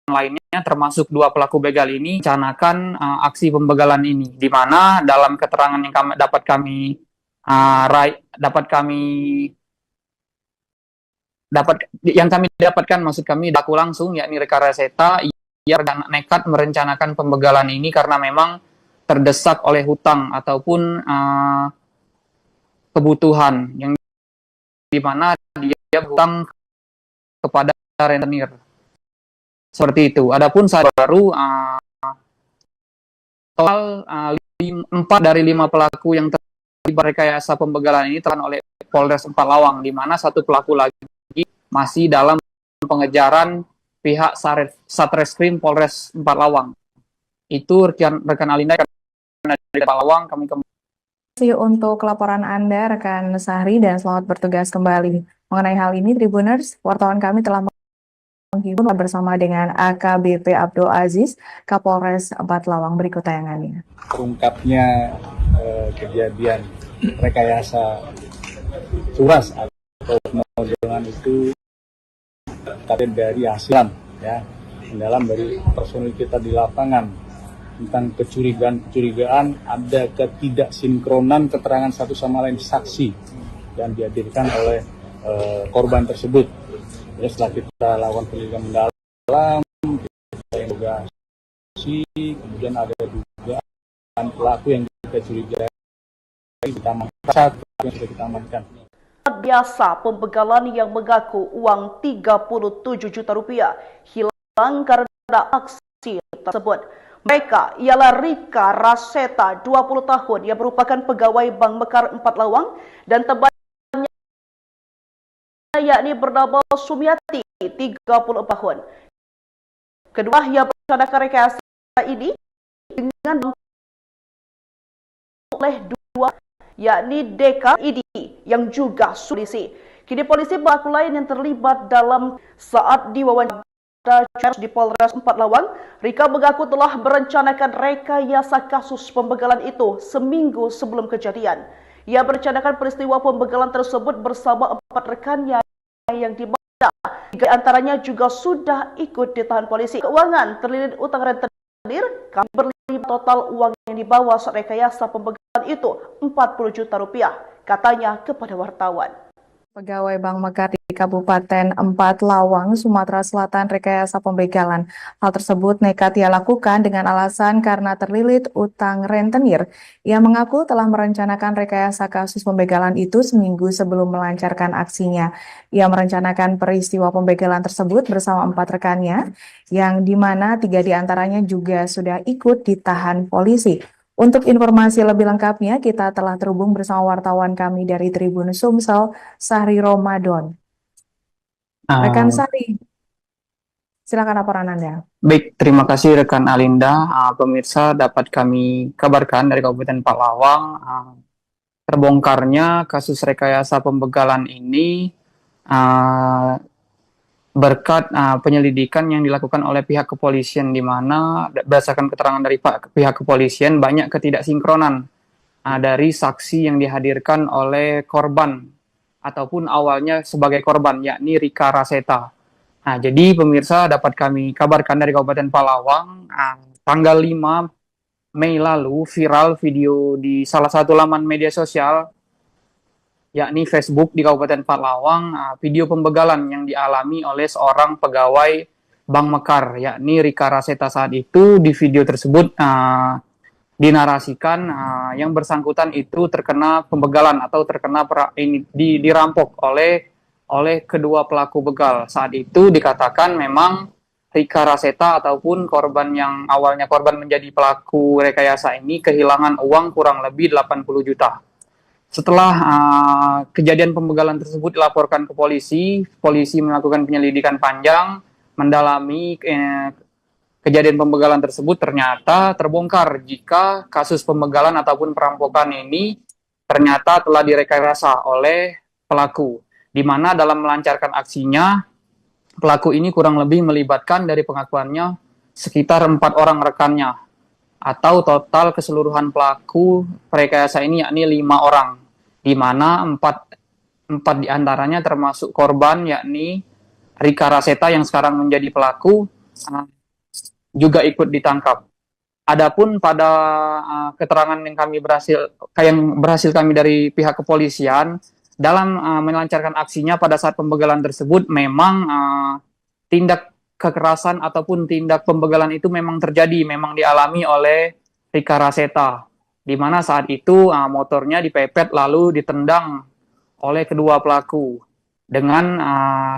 lainnya termasuk 2 pelaku begal ini merencanakan aksi pembegalan ini, di mana dalam keterangan yang kami dapatkan maksud kami daku langsung, yakni Rika Raseta, ia nekat merencanakan pembegalan ini karena memang terdesak oleh hutang ataupun kebutuhan yang dimana dia berhutang kepada rentenir. Seperti itu. Adapun saat baru total 4 dari 5 pelaku yang terlibat rekayasa pembegalan ini terang oleh Polres 4 Lawang, di mana 1 pelaku lagi masih dalam pengejaran pihak Satreskrim Polres 4 Lawang. Itu rekan Alinda dari 4 Lawang, kami kembali. Terima kasih untuk laporan Anda, rekan Sahri, dan selamat bertugas kembali. Mengenai hal ini, Tribuners, wartawan kami telah menghubung bersama dengan AKBP Abdul Aziz, Kapolres 4 Lawang. Berikut tayangannya. Terungkapnya kejadian rekayasa curas atau penodongan itu dari hasilan, ya, mendalam dari personil kita di lapangan tentang kecurigaan ada ketidaksinkronan keterangan satu sama lain saksi yang dihadirkan oleh korban tersebut. Ya, setelah kita lakukan penyelidikan mendalam, kita interogasi, kemudian ada dugaan pelaku yang kita curigai, kita amankan. jasa biasa pembegalan yang mengaku uang 37 juta rupiah hilang karena aksi tersebut. Mereka ialah Rika Raseta, 20 tahun, yang merupakan pegawai Bank Mekar 4 Lawang, dan temannya yakni bernama Sumiati, 30 tahun. Kedua yang merencanakan rekayasa ini dengan oleh dua, yakni Deka Idi yang juga polisi. Kini polisi pelaku lain yang terlibat dalam saat diwawancara di Polres 4 Lawang, Rika mengaku telah merencanakan rekayasa kasus pembegalan itu seminggu sebelum kejadian. Ia merencanakan peristiwa pembegalan tersebut bersama 4 rekannya yang di mana 3 antaranya juga sudah ikut ditahan polisi. Keuangan terlilit utang rentenir, kami berlibat total uang yang dibawa saat rekayasa pembegalan itu 40 juta rupiah, katanya kepada wartawan. Pegawai Bank Mekar di Kabupaten 4 Lawang, Sumatera Selatan rekayasa pembegalan. Hal tersebut nekat ia lakukan dengan alasan karena terlilit utang rentenir. Ia mengaku telah merencanakan rekayasa kasus pembegalan itu seminggu sebelum melancarkan aksinya. Ia merencanakan peristiwa pembegalan tersebut bersama 4 rekannya, yang di mana 3 diantaranya juga sudah ikut ditahan polisi. Untuk informasi lebih lengkapnya, kita telah terhubung bersama wartawan kami dari Tribun Sumsel, Sahri Ramadan. Rekan Sahri, silakan laporan Anda. Baik, terima kasih rekan Alinda. Pemirsa, dapat kami kabarkan dari Kabupaten Palawang, terbongkarnya kasus rekayasa pembegalan ini berkat penyelidikan yang dilakukan oleh pihak kepolisian, di mana berdasarkan keterangan dari pihak kepolisian banyak ketidaksinkronan dari saksi yang dihadirkan oleh korban ataupun awalnya sebagai korban, yakni Rika Raseta. Nah, jadi pemirsa, dapat kami kabarkan dari Kabupaten Palawang, tanggal 5 Mei lalu viral video di salah satu laman media sosial, yakni Facebook di Kabupaten Palawang, video pembegalan yang dialami oleh seorang pegawai Bank Mekar, yakni Rika Raseta. Saat itu di video tersebut dinarasikan yang bersangkutan itu terkena pembegalan atau terkena dirampok oleh kedua pelaku begal. Saat itu dikatakan memang Rika Raseta ataupun korban yang awalnya korban menjadi pelaku rekayasa ini kehilangan uang kurang lebih 80 juta. Setelah kejadian pembegalan tersebut dilaporkan ke polisi, polisi melakukan penyelidikan panjang, mendalami kejadian pembegalan tersebut. Ternyata terbongkar jika kasus pembegalan ataupun perampokan ini ternyata telah direkayasa oleh pelaku, di mana dalam melancarkan aksinya, pelaku ini kurang lebih melibatkan dari pengakuannya sekitar 4 orang rekannya, atau total keseluruhan pelaku rekayasa ini yakni 5 orang, di mana 4 diantaranya termasuk korban yakni Rika Raseta yang sekarang menjadi pelaku juga ikut ditangkap. Adapun pada keterangan yang berhasil kami dari pihak kepolisian dalam melancarkan aksinya pada saat pembegalan tersebut, memang tindak kekerasan ataupun tindak pembegalan itu memang terjadi, memang dialami oleh Rika Raseta, di mana saat itu motornya dipepet lalu ditendang oleh kedua pelaku. Dengan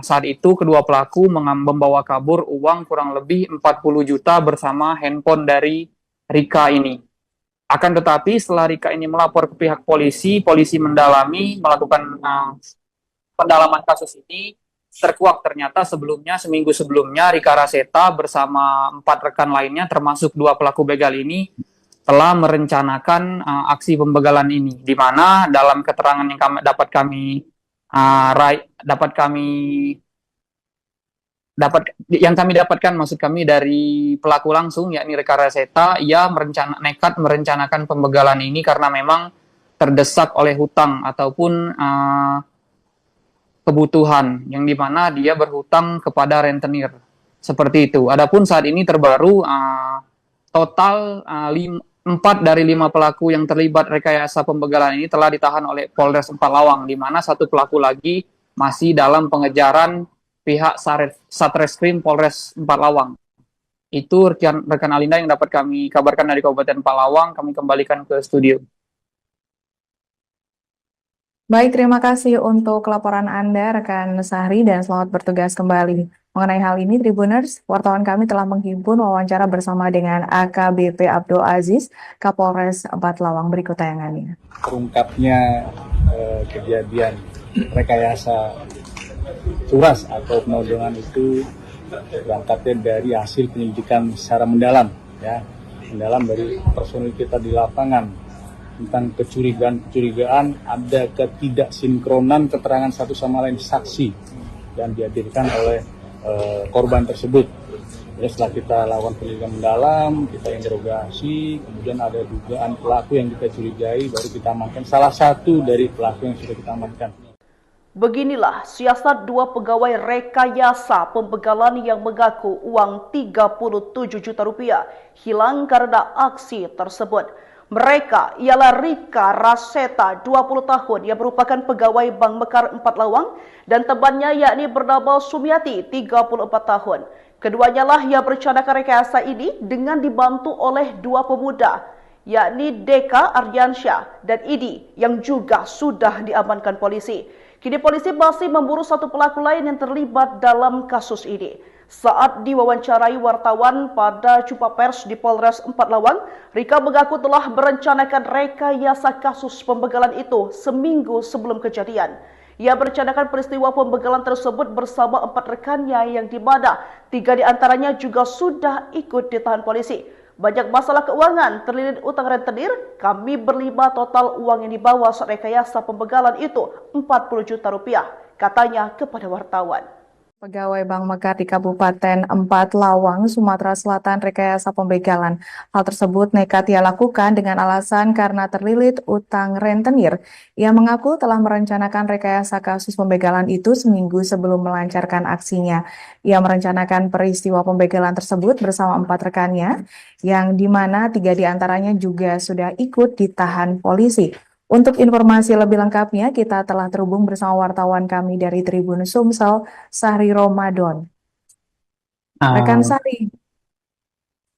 saat itu kedua pelaku membawa kabur uang kurang lebih 40 juta bersama handphone dari Rika ini. Akan tetapi setelah Rika ini melapor ke pihak polisi, polisi mendalami, melakukan pendalaman kasus ini, terkuak ternyata seminggu sebelumnya Rika Raseta bersama 4 rekan lainnya termasuk 2 pelaku begal ini telah merencanakan aksi pembegalan ini, di mana dalam keterangan yang kami dapatkan maksud kami dari pelaku langsung yakni Rika Raseta, ia nekat merencanakan pembegalan ini karena memang terdesak oleh hutang ataupun kebutuhan, yang dimana dia berhutang kepada rentenir seperti itu. Adapun saat ini terbaru total 4 dari 5 pelaku yang terlibat rekayasa pembegalan ini telah ditahan oleh Polres 4 Lawang, di mana 1 pelaku lagi masih dalam pengejaran pihak Satreskrim Polres 4 Lawang. Itu rekan Alinda yang dapat kami kabarkan dari Kabupaten Palawang. Kami kembalikan ke studio. Baik, terima kasih untuk laporan Anda, rekan Sahri, dan selamat bertugas kembali. Mengenai hal ini, Tribuners, wartawan kami telah menghimpun wawancara bersama dengan AKBP Abdul Aziz, Kapolres Bathlawang. Berikut tayangannya. Terungkapnya kejadian rekayasa curas atau penodongan itu berangkatnya dari hasil penyelidikan secara mendalam, ya, mendalam dari personil kita di lapangan tentang kecurigaan ada ketidaksinkronan keterangan satu sama lain saksi yang dihadirkan oleh korban tersebut. Jadi setelah kita lakukan penyelidikan mendalam, kita interogasi, kemudian ada dugaan pelaku yang kita curigai, baru kita amankan salah satu dari pelaku yang sudah kita amankan. Beginilah siasat dua pegawai rekayasa pembegalan yang mengaku uang 37 juta rupiah hilang karena aksi tersebut. Mereka ialah Rika Raseta, 20 tahun, yang merupakan pegawai Bank Mekar 4 Lawang, dan temannya yakni bernama Sumiati, 34 tahun. Keduanya lah yang merencanakan rekayasa ini dengan dibantu oleh dua pemuda, yakni Deka Aryansyah dan Idi, yang juga sudah diamankan polisi. Kini polisi masih memburu satu pelaku lain yang terlibat dalam kasus ini. Saat diwawancarai wartawan pada jumpa pers di Polres 4 Lawang, Rika mengaku telah merencanakan rekayasa kasus pembegalan itu seminggu sebelum kejadian. Ia merencanakan peristiwa pembegalan tersebut bersama 4 rekannya yang di mana 3 diantaranya juga sudah ikut ditahan polisi. Banyak masalah keuangan, terlilit utang rentenir, kami berlima total uang yang dibawa saat rekayasa pembegalan itu 40 juta rupiah, katanya kepada wartawan. Pegawai Bank Mekar di Kabupaten 4 Lawang, Sumatera Selatan rekayasa pembegalan. Hal tersebut nekat ia lakukan dengan alasan karena terlilit utang rentenir. Ia mengaku telah merencanakan rekayasa kasus pembegalan itu seminggu sebelum melancarkan aksinya. Ia merencanakan peristiwa pembegalan tersebut bersama 4 rekannya, yang di mana 3 diantaranya juga sudah ikut ditahan polisi. Untuk informasi lebih lengkapnya, kita telah terhubung bersama wartawan kami dari Tribun Sumsel, Sahri Ramadan. Rekan Sahri,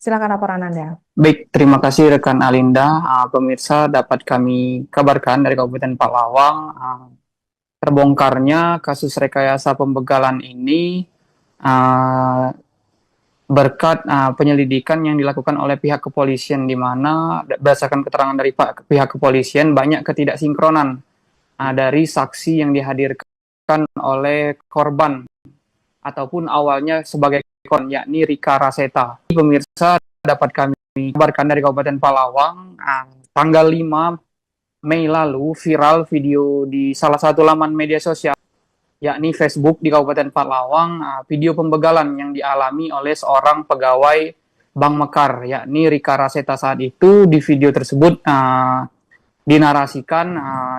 silakan laporan Anda. Baik, terima kasih rekan Alinda. Pemirsa, dapat kami kabarkan dari Kabupaten Palawang, terbongkarnya kasus rekayasa pembegalan ini berkat penyelidikan yang dilakukan oleh pihak kepolisian, di mana berdasarkan keterangan dari pihak kepolisian banyak ketidaksinkronan dari saksi yang dihadirkan oleh korban ataupun awalnya sebagai korban, yakni Rika Raseta. Pemirsa, dapat kami kabarkan dari Kabupaten Palawang, tanggal 5 Mei lalu viral video di salah satu laman media sosial, yakni Facebook di Kabupaten Palawang, video pembegalan yang dialami oleh seorang pegawai Bank Mekar, yakni Rika Raseta. Saat itu di video tersebut dinarasikan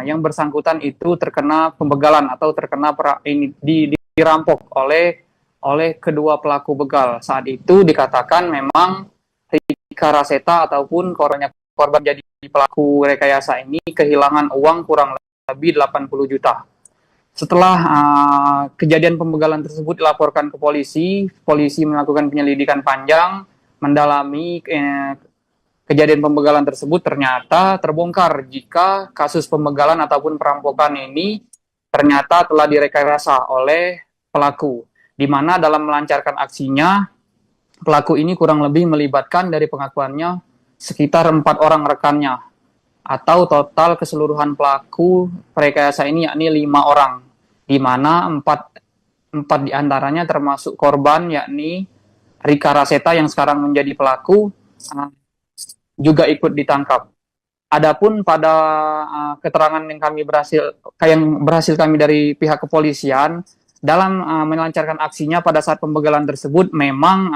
yang bersangkutan itu terkena pembegalan atau terkena dirampok oleh kedua pelaku begal. Saat itu dikatakan memang Rika Raseta ataupun korban jadi pelaku rekayasa ini kehilangan uang kurang lebih 80 juta. Setelah kejadian pembegalan tersebut dilaporkan ke polisi melakukan penyelidikan panjang, mendalami kejadian pembegalan tersebut. Ternyata terbongkar jika kasus pembegalan ataupun perampokan ini ternyata telah direkayasa oleh pelaku, di mana dalam melancarkan aksinya, pelaku ini kurang lebih melibatkan dari pengakuannya sekitar 4 orang rekannya, atau total keseluruhan pelaku rekayasa ini yakni 5 orang, di mana 4 diantaranya termasuk korban yakni Rika Raseta yang sekarang menjadi pelaku juga ikut ditangkap. Adapun pada keterangan yang berhasil kami dari pihak kepolisian dalam melancarkan aksinya pada saat pembegalan tersebut, memang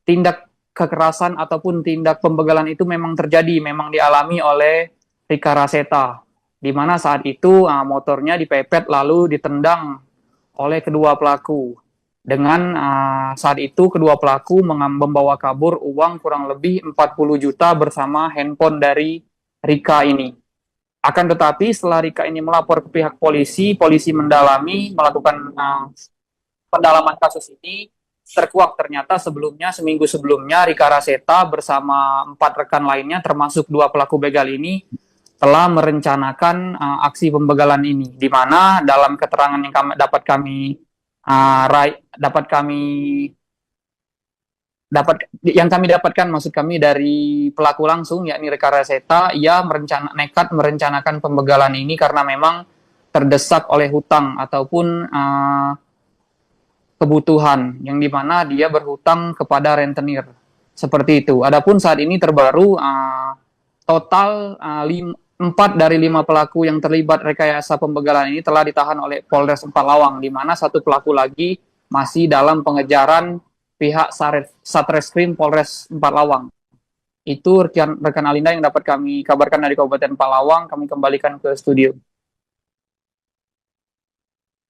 tindak kekerasan ataupun tindak pembegalan itu memang terjadi, memang dialami oleh Rika Raseta, di mana saat itu motornya dipepet lalu ditendang oleh kedua pelaku. Dengan saat itu kedua pelaku membawa kabur uang kurang lebih 40 juta bersama handphone dari Rika ini. Akan tetapi setelah Rika ini melapor ke pihak polisi mendalami, melakukan pendalaman kasus ini, terkuak ternyata seminggu sebelumnya Rika Raseta bersama 4 rekan lainnya termasuk 2 pelaku begal ini telah merencanakan aksi pembegalan ini, di mana dalam keterangan yang kami dapatkan, maksud kami dari pelaku langsung, yakni Reka Raseta, ia nekat merencanakan pembegalan ini karena memang terdesak oleh hutang ataupun kebutuhan, yang dimana dia berhutang kepada rentenir. Seperti itu. Adapun saat ini terbaru total 4 dari 5 pelaku yang terlibat rekayasa pembegalan ini telah ditahan oleh Polres Empalawang, di mana satu pelaku lagi masih dalam pengejaran pihak Satreskrim Polres Empalawang. Itu rekan Alinda yang dapat kami kabarkan dari Kabupaten Empalawang. Kami kembalikan ke studio.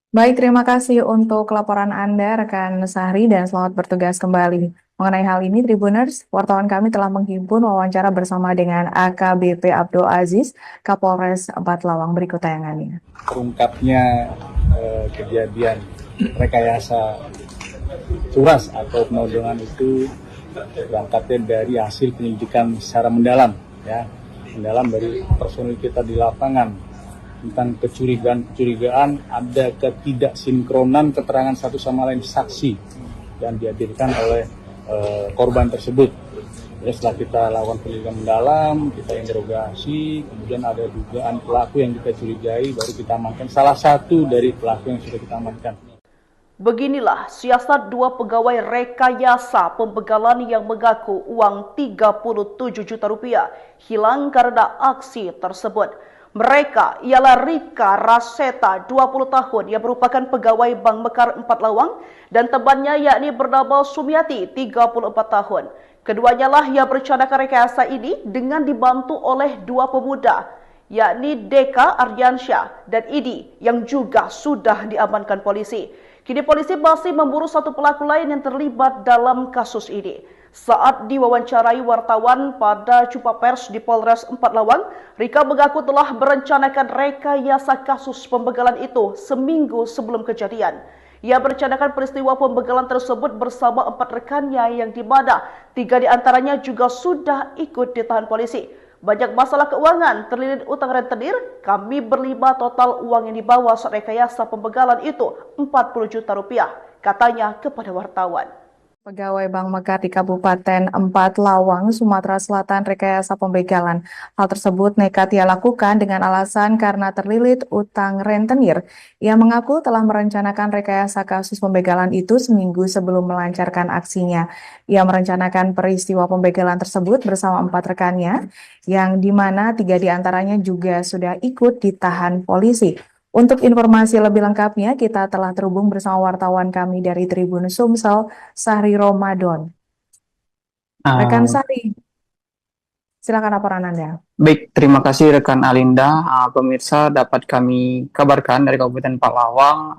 Baik, terima kasih untuk laporan Anda, rekan Sahri, dan selamat bertugas kembali. Mengenai hal ini, Tribuners, wartawan kami telah menghimpun wawancara bersama dengan AKBP Abdul Aziz, Kapolres Empalawang. Berikut tayangannya. Terungkapnya kejadian rekayasa curas atau penodongan itu berangkatnya dari hasil penyelidikan secara mendalam, ya, mendalam dari personil kita di lapangan tentang kecurigaan ada ketidaksinkronan keterangan satu sama lain saksi yang dihadirkan oleh korban tersebut. Jadi setelah kita lakukan penyelidikan mendalam, kita interogasi, kemudian ada dugaan pelaku yang kita curigai, baru kita amankan salah satu dari pelaku yang sudah kita amankan. Beginilah siasat 2 pegawai rekayasa pembegalan yang mengaku uang 37 juta rupiah hilang karena aksi tersebut. Mereka ialah Rika Raseta, 20 tahun, yang merupakan pegawai Bank Mekar Empalawang, dan temannya yakni bernama Sumiati, 34 tahun. Keduanya lah yang merencanakan rekayasa ini dengan dibantu oleh 2 pemuda, yakni Deka Aryansyah dan Idi, yang juga sudah diamankan polisi. Kini polisi masih memburu satu pelaku lain yang terlibat dalam kasus ini. Saat diwawancarai wartawan pada jumpa pers di Polres Empalawang, Rika mengaku telah merencanakan rekayasa kasus pembegalan itu seminggu sebelum kejadian. Ia merencanakan peristiwa pembegalan tersebut bersama 4 rekannya, yang dimana 3 diantaranya juga sudah ikut ditahan polisi. Banyak masalah keuangan, terlilit utang rentenir, kami berlima total uang yang dibawa saat rekayasa pembegalan itu 40 juta rupiah, katanya kepada wartawan. Pegawai Bank Mekar di Kabupaten Empalawang, Sumatera Selatan rekayasa pembegalan. Hal tersebut nekat ia lakukan dengan alasan karena terlilit utang rentenir. Ia mengaku telah merencanakan rekayasa kasus pembegalan itu seminggu sebelum melancarkan aksinya. Ia merencanakan peristiwa pembegalan tersebut bersama 4 rekannya, yang dimana 3 diantaranya juga sudah ikut ditahan polisi. Untuk informasi lebih lengkapnya, kita telah terhubung bersama wartawan kami dari Tribun Sumsel, Sahri Ramadan. Rekan Sahri, silakan laporan Anda. Baik, terima kasih rekan Alinda. Pemirsa, dapat kami kabarkan dari Kabupaten Empalawang,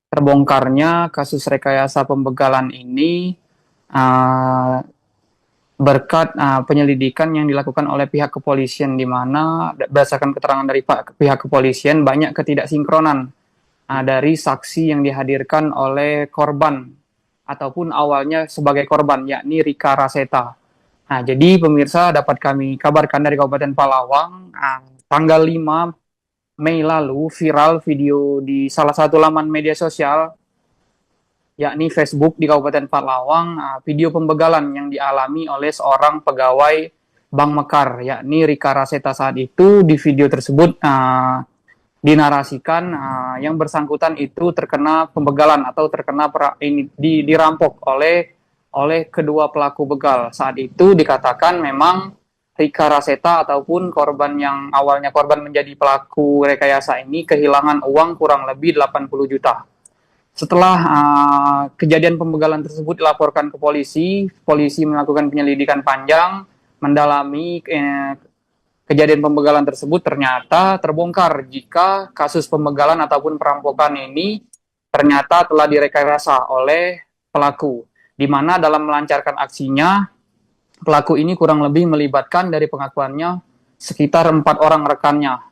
terbongkarnya kasus rekayasa pembegalan ini berkat penyelidikan yang dilakukan oleh pihak kepolisian, di mana berdasarkan keterangan dari pihak kepolisian banyak ketidaksinkronan dari saksi yang dihadirkan oleh korban ataupun awalnya sebagai korban, yakni Rika Raseta. Nah, jadi pemirsa, dapat kami kabarkan dari Kabupaten Empalawang, tanggal 5 Mei lalu viral video di salah satu laman media sosial, yakni Facebook di Kabupaten Empalawang, video pembegalan yang dialami oleh seorang pegawai Bank Mekar, yakni Rika Raseta. Saat itu di video tersebut dinarasikan yang bersangkutan itu terkena pembegalan atau terkena dirampok oleh kedua pelaku begal. Saat itu dikatakan memang Rika Raseta ataupun korban yang awalnya korban menjadi pelaku rekayasa ini kehilangan uang kurang lebih 80 juta. Setelah kejadian pembegalan tersebut dilaporkan ke polisi, polisi melakukan penyelidikan panjang, mendalami kejadian pembegalan tersebut. Ternyata terbongkar jika kasus pembegalan ataupun perampokan ini ternyata telah direkayasa oleh pelaku, di mana dalam melancarkan aksinya, pelaku ini kurang lebih melibatkan dari pengakuannya sekitar 4 orang rekannya,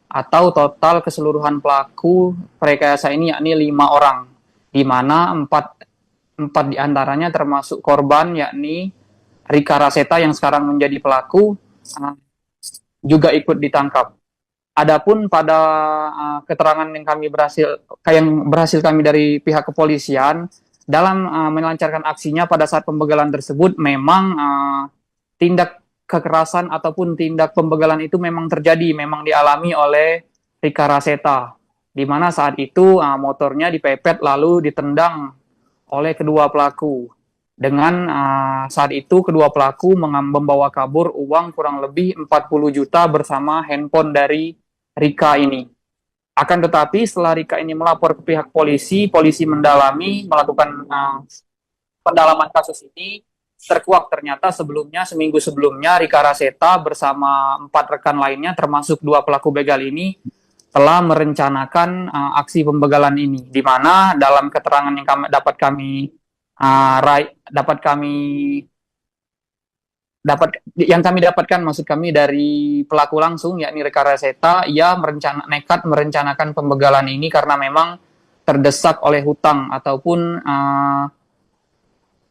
atau total keseluruhan pelaku rekayasa ini yakni 5 orang, di mana 4 diantaranya termasuk korban yakni Rika Raseta yang sekarang menjadi pelaku, juga ikut ditangkap. Adapun pada keterangan yang berhasil kami dari pihak kepolisian dalam melancarkan aksinya pada saat pembegalan tersebut, memang tindak kekerasan ataupun tindak pembegalan itu memang terjadi, memang dialami oleh Rika Raseta, di mana saat itu motornya dipepet lalu ditendang oleh kedua pelaku. Dengan saat itu kedua pelaku membawa kabur uang kurang lebih 40 juta bersama handphone dari Rika ini. Akan tetapi setelah Rika ini melapor ke pihak polisi, polisi melakukan pendalaman kasus ini, terkuak ternyata seminggu sebelumnya Rika Raseta bersama 4 rekan lainnya termasuk 2 pelaku begal ini telah merencanakan aksi pembegalan ini, di mana dalam keterangan yang kami dapatkan maksud kami dari pelaku langsung, yakni Rika Raseta, ia nekat merencanakan pembegalan ini karena memang terdesak oleh hutang ataupun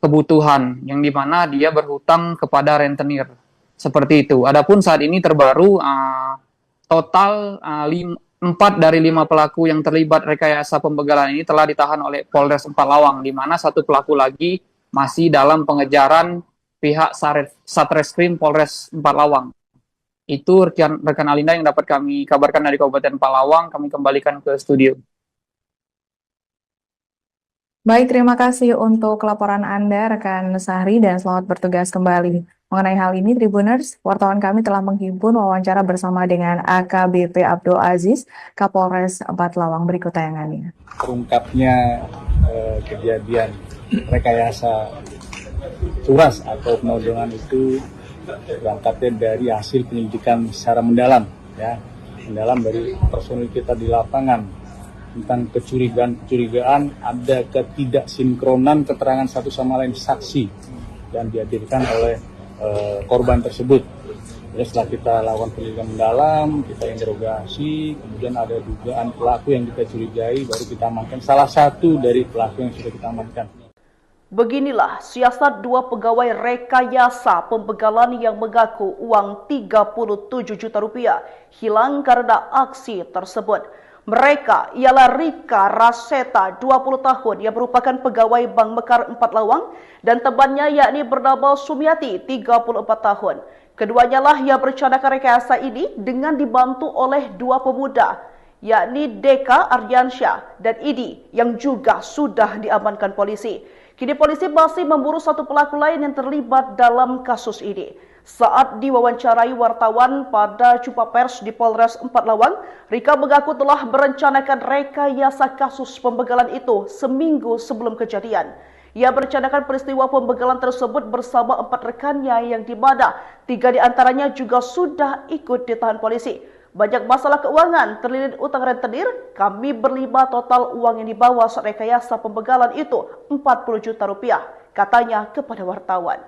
kebutuhan, yang dimana dia berhutang kepada rentenir seperti itu. Adapun saat ini terbaru total 4 dari 5 pelaku yang terlibat rekayasa pembegalan ini telah ditahan oleh Polres Empalawang, di mana 1 pelaku lagi masih dalam pengejaran pihak Satreskrim Polres Empalawang. Itu rekan Alinda yang dapat kami kabarkan dari Kabupaten Empalawang. Kami kembalikan ke studio. Baik, terima kasih untuk laporan Anda, rekan Sahri, dan selamat bertugas kembali. Mengenai hal ini, Tribuners, wartawan kami telah menghimpun wawancara bersama dengan AKBP Abdul Aziz, Kapolres Empalawang. Berikut tayangannya. Terungkapnya kejadian rekayasa curas atau penodongan itu berangkatnya dari hasil penyelidikan secara mendalam dari personil kita di lapangan tentang kecurigaan ada ketidaksinkronan keterangan satu sama lain saksi yang dihadirkan oleh korban tersebut. Jadi setelah kita lakukan penyelidikan mendalam, kita interogasi, kemudian ada dugaan pelaku yang kita curigai, baru kita amankan salah satu dari pelaku yang sudah kita amankan. Beginilah siasat 2 pegawai rekayasa pembegalan yang mengaku uang 37 juta rupiah hilang karena aksi tersebut. Mereka ialah Rika Raseta, 20 tahun, yang merupakan pegawai Bank Mekar Empalawang, dan temannya yakni bernama Sumiati, 34 tahun. Keduanya lah yang merencanakan rekayasa ini dengan dibantu oleh 2 pemuda, yakni Deka Aryansyah dan Idi, yang juga sudah diamankan polisi. Kini polisi masih memburu 1 pelaku lain yang terlibat dalam kasus ini. Saat diwawancarai wartawan pada jumpa pers di Polres Empalawang, Rika mengaku telah merencanakan rekayasa kasus pembegalan itu seminggu sebelum kejadian. Ia merencanakan peristiwa pembegalan tersebut bersama 4 rekannya, yang di mana 3 diantaranya juga sudah ikut ditahan polisi. Banyak masalah keuangan, terlilit utang rentenir, kami berlima total uang yang dibawa saat rekayasa pembegalan itu 40 juta rupiah, katanya kepada wartawan.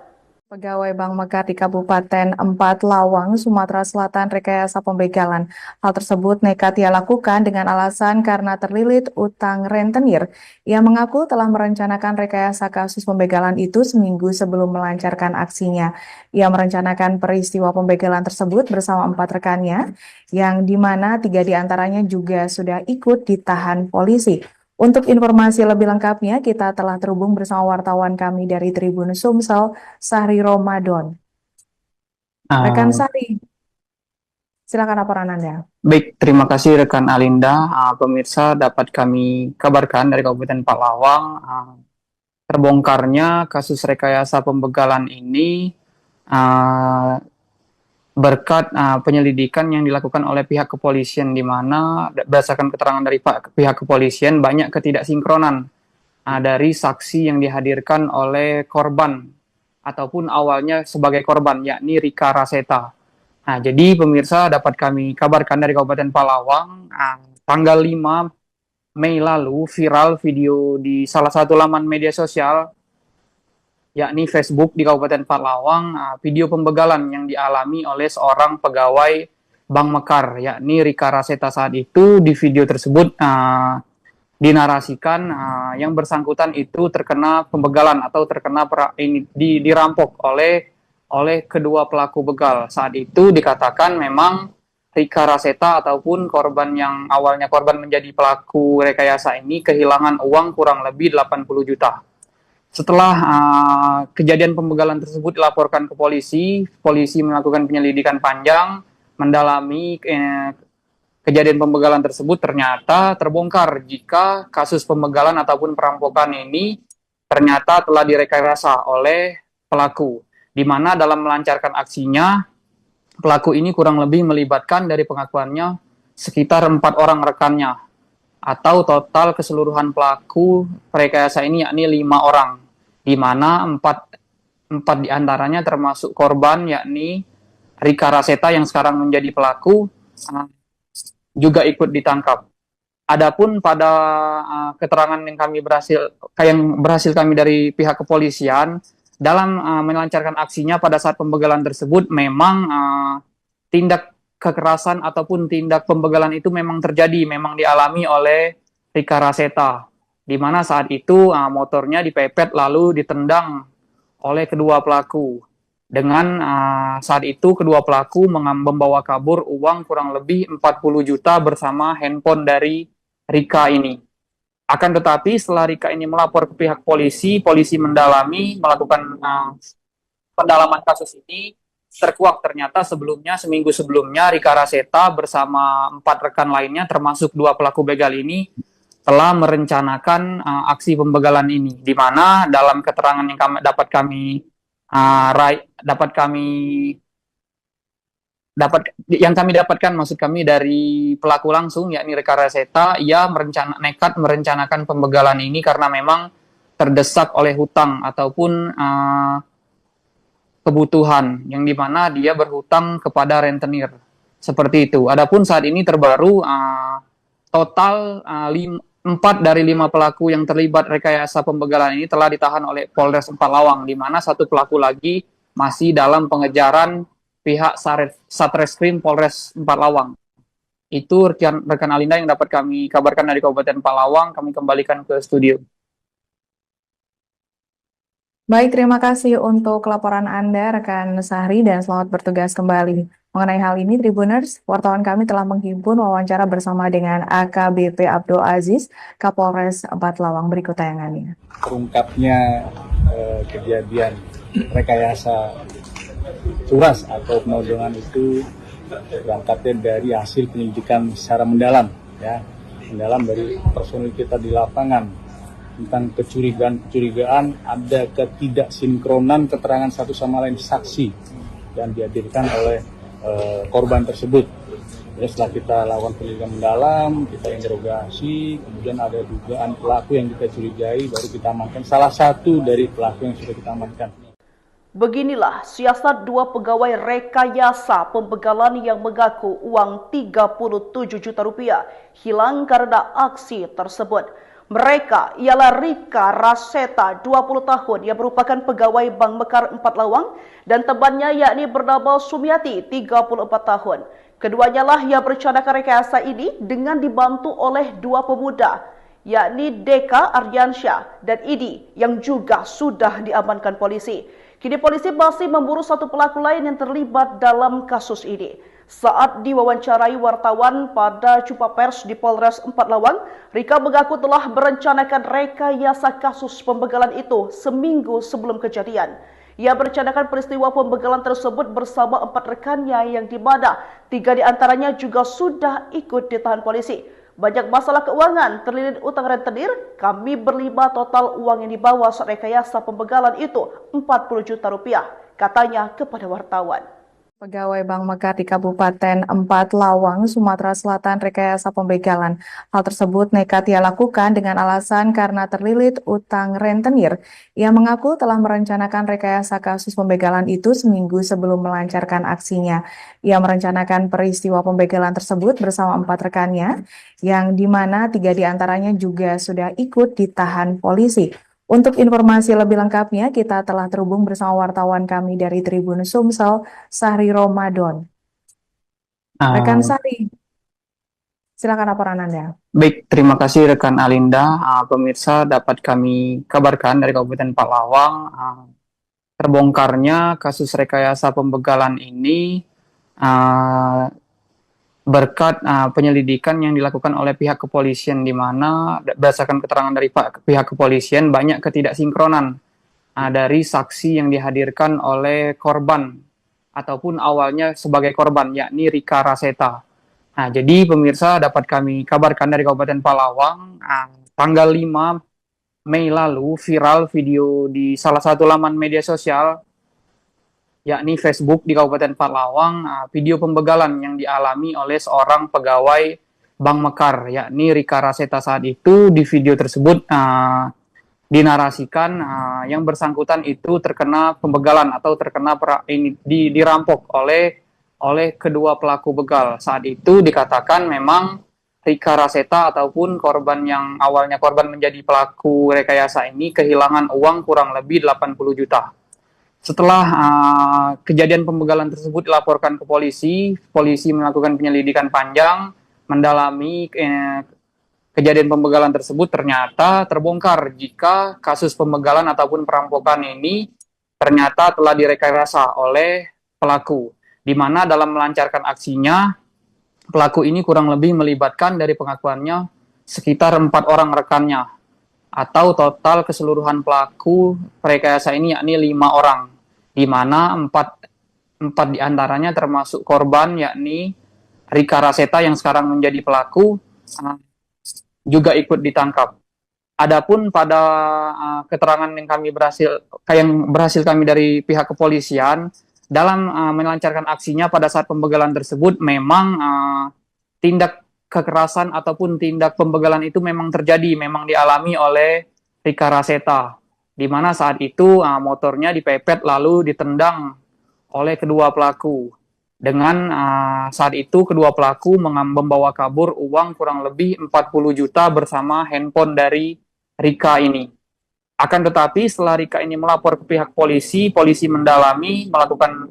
Pegawai Bank Mekar di Kabupaten Empalawang, Sumatera Selatan rekayasa pembegalan. Hal tersebut nekat ia lakukan dengan alasan karena terlilit utang rentenir. Ia mengaku telah merencanakan rekayasa kasus pembegalan itu seminggu sebelum melancarkan aksinya. Ia merencanakan peristiwa pembegalan tersebut bersama 4 rekannya, yang dimana 3 diantaranya juga sudah ikut ditahan polisi. Untuk informasi lebih lengkapnya, kita telah terhubung bersama wartawan kami dari Tribun Sumsel, Sahri Ramadan. Rekan Sahri, silakan laporan Anda. Baik, terima kasih rekan Alinda. Pemirsa, dapat kami kabarkan dari Kabupaten Empalawang, terbongkarnya kasus rekayasa pembegalan ini berkat penyelidikan yang dilakukan oleh pihak kepolisian, di mana berdasarkan keterangan dari pihak kepolisian banyak ketidaksinkronan dari saksi yang dihadirkan oleh korban ataupun awalnya sebagai korban, yakni Rika Raseta. Nah, jadi pemirsa, dapat kami kabarkan dari Kabupaten Empalawang, tanggal 5 Mei lalu viral video di salah satu laman media sosial, yakni Facebook di Kabupaten Empalawang, video pembegalan yang dialami oleh seorang pegawai Bank Mekar, yakni Rika Raseta. Saat itu di video tersebut dinarasikan yang bersangkutan itu terkena pembegalan atau terkena dirampok oleh oleh kedua pelaku begal. Saat itu dikatakan memang Rika Raseta ataupun korban yang awalnya korban menjadi pelaku rekayasa ini kehilangan uang kurang lebih 80 juta. Setelah kejadian pembegalan tersebut dilaporkan ke polisi, polisi melakukan penyelidikan panjang, mendalami kejadian pembegalan tersebut. Ternyata terbongkar jika kasus pembegalan ataupun perampokan ini ternyata telah direkayasa oleh pelaku, di mana dalam melancarkan aksinya, pelaku ini kurang lebih melibatkan dari pengakuannya sekitar 4 orang rekannya, atau total keseluruhan pelaku rekayasa ini yakni 5 orang, di mana 4 diantaranya termasuk korban yakni Rika Raseta yang sekarang menjadi pelaku juga ikut ditangkap. Adapun pada keterangan yang berhasil kami dari pihak kepolisian dalam melancarkan aksinya pada saat pembegalan tersebut, memang tindak kekerasan ataupun tindak pembegalan itu memang terjadi, memang dialami oleh Rika Raseta, di mana saat itu motornya dipepet lalu ditendang oleh kedua pelaku. Dengan saat itu kedua pelaku membawa kabur uang kurang lebih 40 juta bersama handphone dari Rika ini. Akan tetapi setelah Rika ini melapor ke pihak polisi, polisi mendalami, melakukan pendalaman kasus ini, terkuak ternyata seminggu sebelumnya Rika Raseta bersama 4 rekan lainnya termasuk 2 pelaku begal ini telah merencanakan aksi pembegalan ini, di mana dalam keterangan yang kami dapatkan maksud kami dari pelaku langsung yakni Rika Raseta, ia nekat merencanakan pembegalan ini karena memang terdesak oleh hutang ataupun kebutuhan, yang dimana dia berhutang kepada rentenir seperti itu. Adapun saat ini terbaru total 4 dari 5 pelaku yang terlibat rekayasa pembegalan ini telah ditahan oleh Polres Empalawang, di mana 1 pelaku lagi masih dalam pengejaran pihak Satreskrim Polres Empalawang. Itu rekan Alinda yang dapat kami kabarkan dari Kabupaten Empalawang. Kami kembalikan ke studio. Baik, terima kasih untuk laporan Anda, rekan Sahri, dan selamat bertugas kembali. Mengenai hal ini, Tribuners, wartawan kami telah menghimpun wawancara bersama dengan AKBP Abdul Aziz, Kapolres Empalawang. Berikut tayangannya. Terungkapnya kejadian rekayasa curas atau penodongan itu berangkatnya dari hasil penyelidikan secara mendalam dari personil kita di lapangan tentang kecurigaan ada ketidaksinkronan keterangan satu sama lain saksi yang dihadirkan oleh korban tersebut. Jadi setelah kita lakukan penyelidikan mendalam, kita interogasi, kemudian ada dugaan pelaku yang kita curigai, baru kita amankan salah satu dari pelaku yang sudah kita amankan. Beginilah siasat 2 pegawai rekayasa pembegalan yang mengaku uang 37 juta rupiah hilang karena aksi tersebut. Mereka ialah Rika Raseta, 20 tahun, yang merupakan pegawai Bank Mekar Empalawang, dan temannya yakni bernama Sumiati, 34 tahun. Keduanya lah yang merencanakan rekayasa ini dengan dibantu oleh 2 pemuda, yakni Deka Aryansyah dan Idi, yang juga sudah diamankan polisi. Kini polisi masih memburu 1 pelaku lain yang terlibat dalam kasus ini. Saat diwawancarai wartawan pada jumpa pers di Polres Empalawang, Rika mengaku telah merencanakan rekayasa kasus pembegalan itu seminggu sebelum kejadian. Ia merencanakan peristiwa pembegalan tersebut bersama 4 rekannya, yang dimana 3 diantaranya juga sudah ikut ditahan polisi. Banyak masalah keuangan, terlilit utang rentenir, kami berlima total uang yang dibawa saat rekayasa pembegalan itu 40 juta rupiah, katanya kepada wartawan. Pegawai Bank Mekar di Kabupaten Empalawang, Sumatera Selatan rekayasa pembegalan. Hal tersebut nekat ia lakukan dengan alasan karena terlilit utang rentenir. Ia mengaku telah merencanakan rekayasa kasus pembegalan itu seminggu sebelum melancarkan aksinya. Ia merencanakan peristiwa pembegalan tersebut bersama 4 rekannya, yang dimana 3 diantaranya juga sudah ikut ditahan polisi. Untuk informasi lebih lengkapnya, kita telah terhubung bersama wartawan kami dari Tribun Sumsel, Sahri Ramadan. Rekan Sahri, silakan laporan Anda. Baik, terima kasih rekan Alinda. Pemirsa, dapat kami kabarkan dari Kabupaten Empalawang, terbongkarnya kasus rekayasa pembegalan ini berkat penyelidikan yang dilakukan oleh pihak kepolisian, di mana berdasarkan keterangan dari pihak kepolisian banyak ketidaksinkronan dari saksi yang dihadirkan oleh korban ataupun awalnya sebagai korban, yakni Rika Raseta. Nah, jadi pemirsa, dapat kami kabarkan dari Kabupaten Palawang, tanggal 5 Mei lalu viral video di salah satu laman media sosial, yakni Facebook di Kabupaten Palawang, video pembegalan yang dialami oleh seorang pegawai Bank Mekar, yakni Rika Raseta. Saat itu di video tersebut dinarasikan yang bersangkutan itu terkena pembegalan atau terkena dirampok oleh kedua pelaku begal. Saat itu dikatakan memang Rika Raseta ataupun korban yang awalnya korban menjadi pelaku rekayasa ini kehilangan uang kurang lebih 80 juta. Setelah kejadian pembegalan tersebut dilaporkan ke polisi melakukan penyelidikan panjang, mendalami kejadian pembegalan tersebut. Ternyata terbongkar jika kasus pembegalan ataupun perampokan ini ternyata telah direkayasa oleh pelaku, di mana dalam melancarkan aksinya, pelaku ini kurang lebih melibatkan dari pengakuannya sekitar 4 orang rekannya, atau total keseluruhan pelaku rekayasa ini yakni 5 orang, di mana 4 diantaranya termasuk korban yakni Rika Raseta yang sekarang menjadi pelaku juga ikut ditangkap. Adapun pada keterangan yang berhasil kami dari pihak kepolisian dalam melancarkan aksinya pada saat pembegalan tersebut, memang tindak kekerasan ataupun tindak pembegalan itu memang terjadi, memang dialami oleh Rika Raseta, di mana saat itu motornya dipepet lalu ditendang oleh kedua pelaku. Dengan saat itu kedua pelaku membawa kabur uang kurang lebih 40 juta bersama handphone dari Rika ini. Akan tetapi setelah Rika ini melapor ke pihak polisi mendalami, melakukan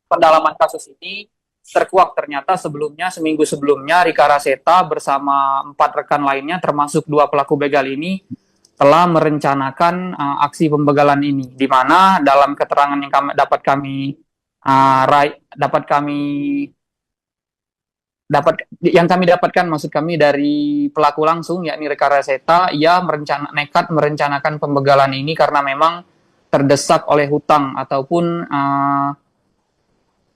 pendalaman kasus ini, terkuak ternyata seminggu sebelumnya Rika Raseta bersama 4 rekan lainnya termasuk 2 pelaku begal ini telah merencanakan aksi pembegalan ini, di mana dalam keterangan yang kami dapatkan maksud kami dari pelaku langsung yakni Rika Raseta, ia nekat merencanakan pembegalan ini karena memang terdesak oleh hutang ataupun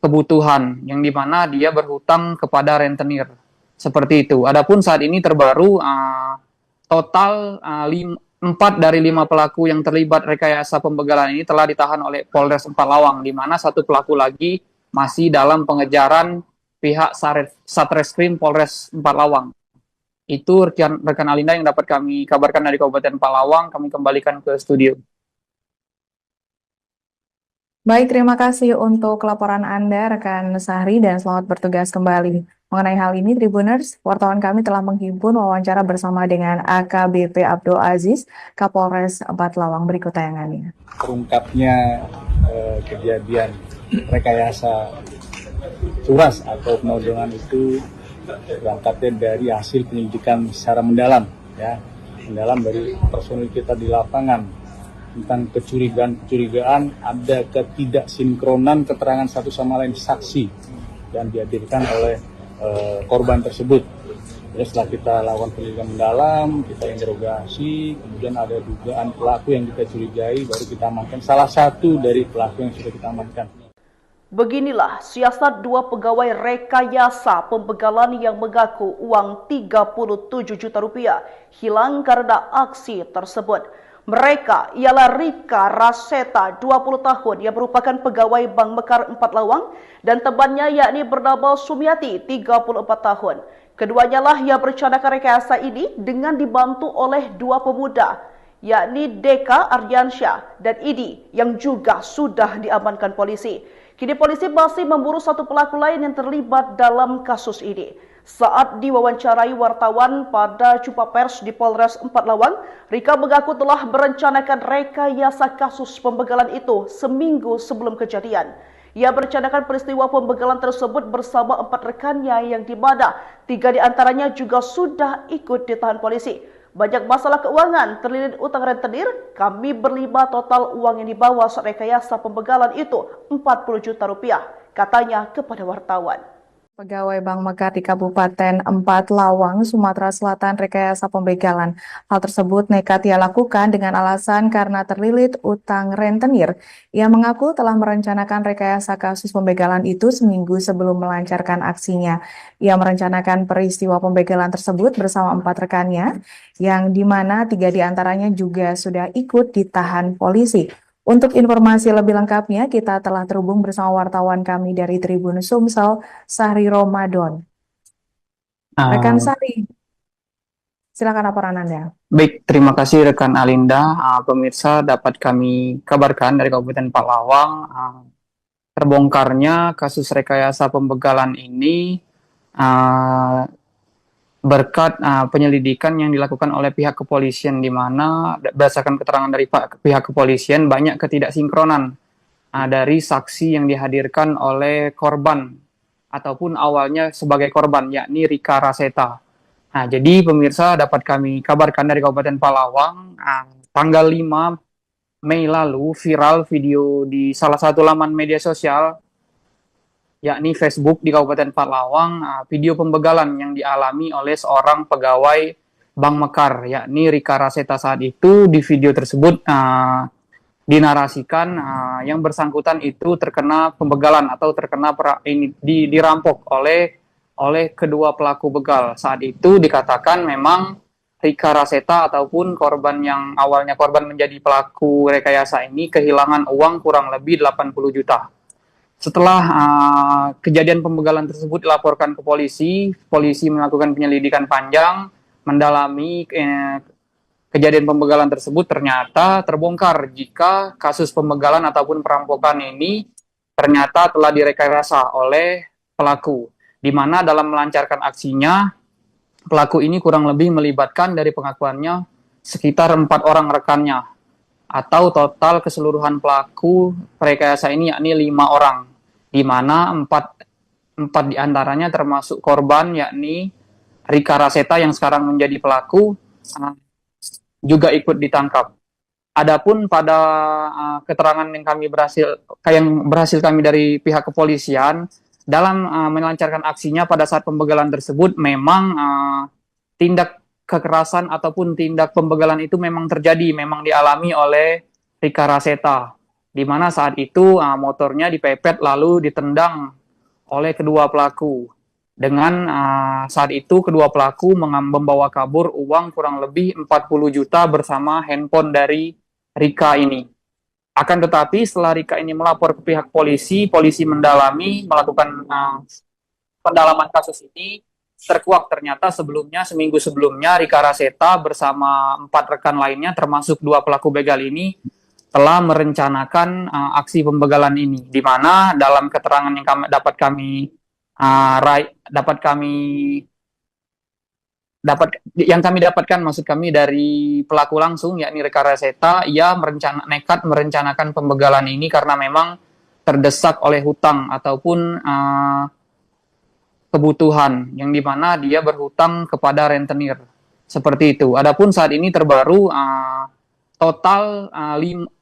kebutuhan, yang dimana dia berhutang kepada rentenir seperti itu. Adapun saat ini terbaru total 4 dari 5 pelaku yang terlibat rekayasa pembegalan ini telah ditahan oleh Polres Palawang, di mana 1 pelaku lagi masih dalam pengejaran pihak Satreskrim Polres Palawang. Itu rekan Alinda yang dapat kami kabarkan dari Kabupaten Palawang. Kami kembalikan ke studio. Baik, terima kasih untuk laporan Anda, rekan Sahri, dan selamat bertugas kembali. Mengenai hal ini, Tribuners, wartawan kami telah menghimpun wawancara bersama dengan AKBP Abdul Aziz, Kapolres Bathlawang. Berikut tayangannya. Terungkapnya kejadian rekayasa curas atau penodongan itu berangkatnya dari hasil penyelidikan secara mendalam dari personil kita di lapangan tentang kecurigaan ada ketidaksinkronan keterangan satu sama lain saksi yang dihadirkan oleh korban tersebut. Jadi setelah kita lakukan penyelidikan mendalam, kita interogasi, kemudian ada dugaan pelaku yang kita curigai, baru kita amankan salah satu dari pelaku yang sudah kita amankan. Beginilah siasat 2 pegawai rekayasa pembegalan yang mengaku uang 37 juta rupiah hilang karena aksi tersebut. Mereka ialah Rika Raseta, 20 tahun, yang merupakan pegawai Bank Mekar 4 Lawang, dan temannya yakni bernama Sumiati, 34 tahun. Keduanya lah yang merencanakan rekayasa ini dengan dibantu oleh 2 pemuda, yakni Deka Aryansyah dan Idi, yang juga sudah diamankan polisi. Kini polisi masih memburu 1 pelaku lain yang terlibat dalam kasus ini. Saat diwawancarai wartawan pada jumpa pers di Polres 4 Lawang, Rika mengaku telah merencanakan rekayasa kasus pembegalan itu seminggu sebelum kejadian. Ia merencanakan peristiwa pembegalan tersebut bersama 4 rekannya yang di mana 3 diantaranya juga sudah ikut ditahan polisi. Banyak masalah keuangan, terlilit utang rentenir, kami berlima total uang yang dibawa saat rekayasa pembegalan itu 40 juta rupiah, katanya kepada wartawan. Pegawai Bank Mekar di Kabupaten 4 Lawang, Sumatera Selatan rekayasa pembegalan. Hal tersebut nekat ia lakukan dengan alasan karena terlilit utang rentenir. Ia mengaku telah merencanakan rekayasa kasus pembegalan itu seminggu sebelum melancarkan aksinya. Ia merencanakan peristiwa pembegalan tersebut bersama 4 rekannya, yang dimana 3 diantaranya juga sudah ikut ditahan polisi. Untuk informasi lebih lengkapnya, kita telah terhubung bersama wartawan kami dari Tribun Sumsel, Sahri Ramadan. Rekan Sahri, silakan laporan Anda. Baik, terima kasih rekan Alinda. Pemirsa, dapat kami kabarkan dari Kabupaten Palawang, terbongkarnya kasus rekayasa pembegalan ini berkat penyelidikan yang dilakukan oleh pihak kepolisian, di mana berdasarkan keterangan dari pihak kepolisian banyak ketidaksinkronan dari saksi yang dihadirkan oleh korban ataupun awalnya sebagai korban, yakni Rika Raseta. Nah, jadi pemirsa, dapat kami kabarkan dari Kabupaten Palawang, tanggal 5 Mei lalu viral video di salah satu laman media sosial, yakni Facebook di Kabupaten Palawang, video pembegalan yang dialami oleh seorang pegawai Bank Mekar, yakni Rika Raseta. Saat itu di video tersebut dinarasikan yang bersangkutan itu terkena pembegalan atau terkena dirampok oleh kedua pelaku begal. Saat itu dikatakan memang Rika Raseta ataupun korban yang awalnya korban menjadi pelaku rekayasa ini kehilangan uang kurang lebih 80 juta. Setelah kejadian pembegalan tersebut dilaporkan ke polisi, polisi melakukan penyelidikan panjang, mendalami kejadian pembegalan tersebut. Ternyata terbongkar jika kasus pembegalan ataupun perampokan ini ternyata telah direkayasa oleh pelaku, di mana dalam melancarkan aksinya, pelaku ini kurang lebih melibatkan dari pengakuannya sekitar 4 orang rekannya, atau total keseluruhan pelaku rekayasa ini yakni 5 orang, di mana 4 diantaranya termasuk korban yakni Rika Raseta yang sekarang menjadi pelaku juga ikut ditangkap. Adapun pada keterangan yang berhasil kami dari pihak kepolisian dalam melancarkan aksinya pada saat pembegalan tersebut, memang tindak kekerasan ataupun tindak pembegalan itu memang terjadi, memang dialami oleh Rika Raseta, di mana saat itu motornya dipepet lalu ditendang oleh kedua pelaku. Dengan saat itu kedua pelaku membawa kabur uang kurang lebih 40 juta bersama handphone dari Rika ini. Akan tetapi setelah Rika ini melapor ke pihak polisi, polisi melakukan pendalaman kasus ini, terkuak ternyata seminggu sebelumnya Rika Raseta bersama 4 rekan lainnya termasuk 2 pelaku begal ini telah merencanakan aksi pembegalan ini, di mana dalam keterangan yang kami dapatkan maksud kami dari pelaku langsung yakni Rika Raseta, ia nekat merencanakan pembegalan ini karena memang terdesak oleh hutang ataupun kebutuhan, yang dimana dia berhutang kepada rentenir seperti itu. Adapun saat ini terbaru total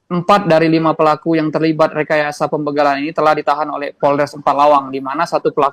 4 dari 5 pelaku yang terlibat rekayasa pembegalan ini telah ditahan oleh Polres 4 Lawang, di mana 1 pelaku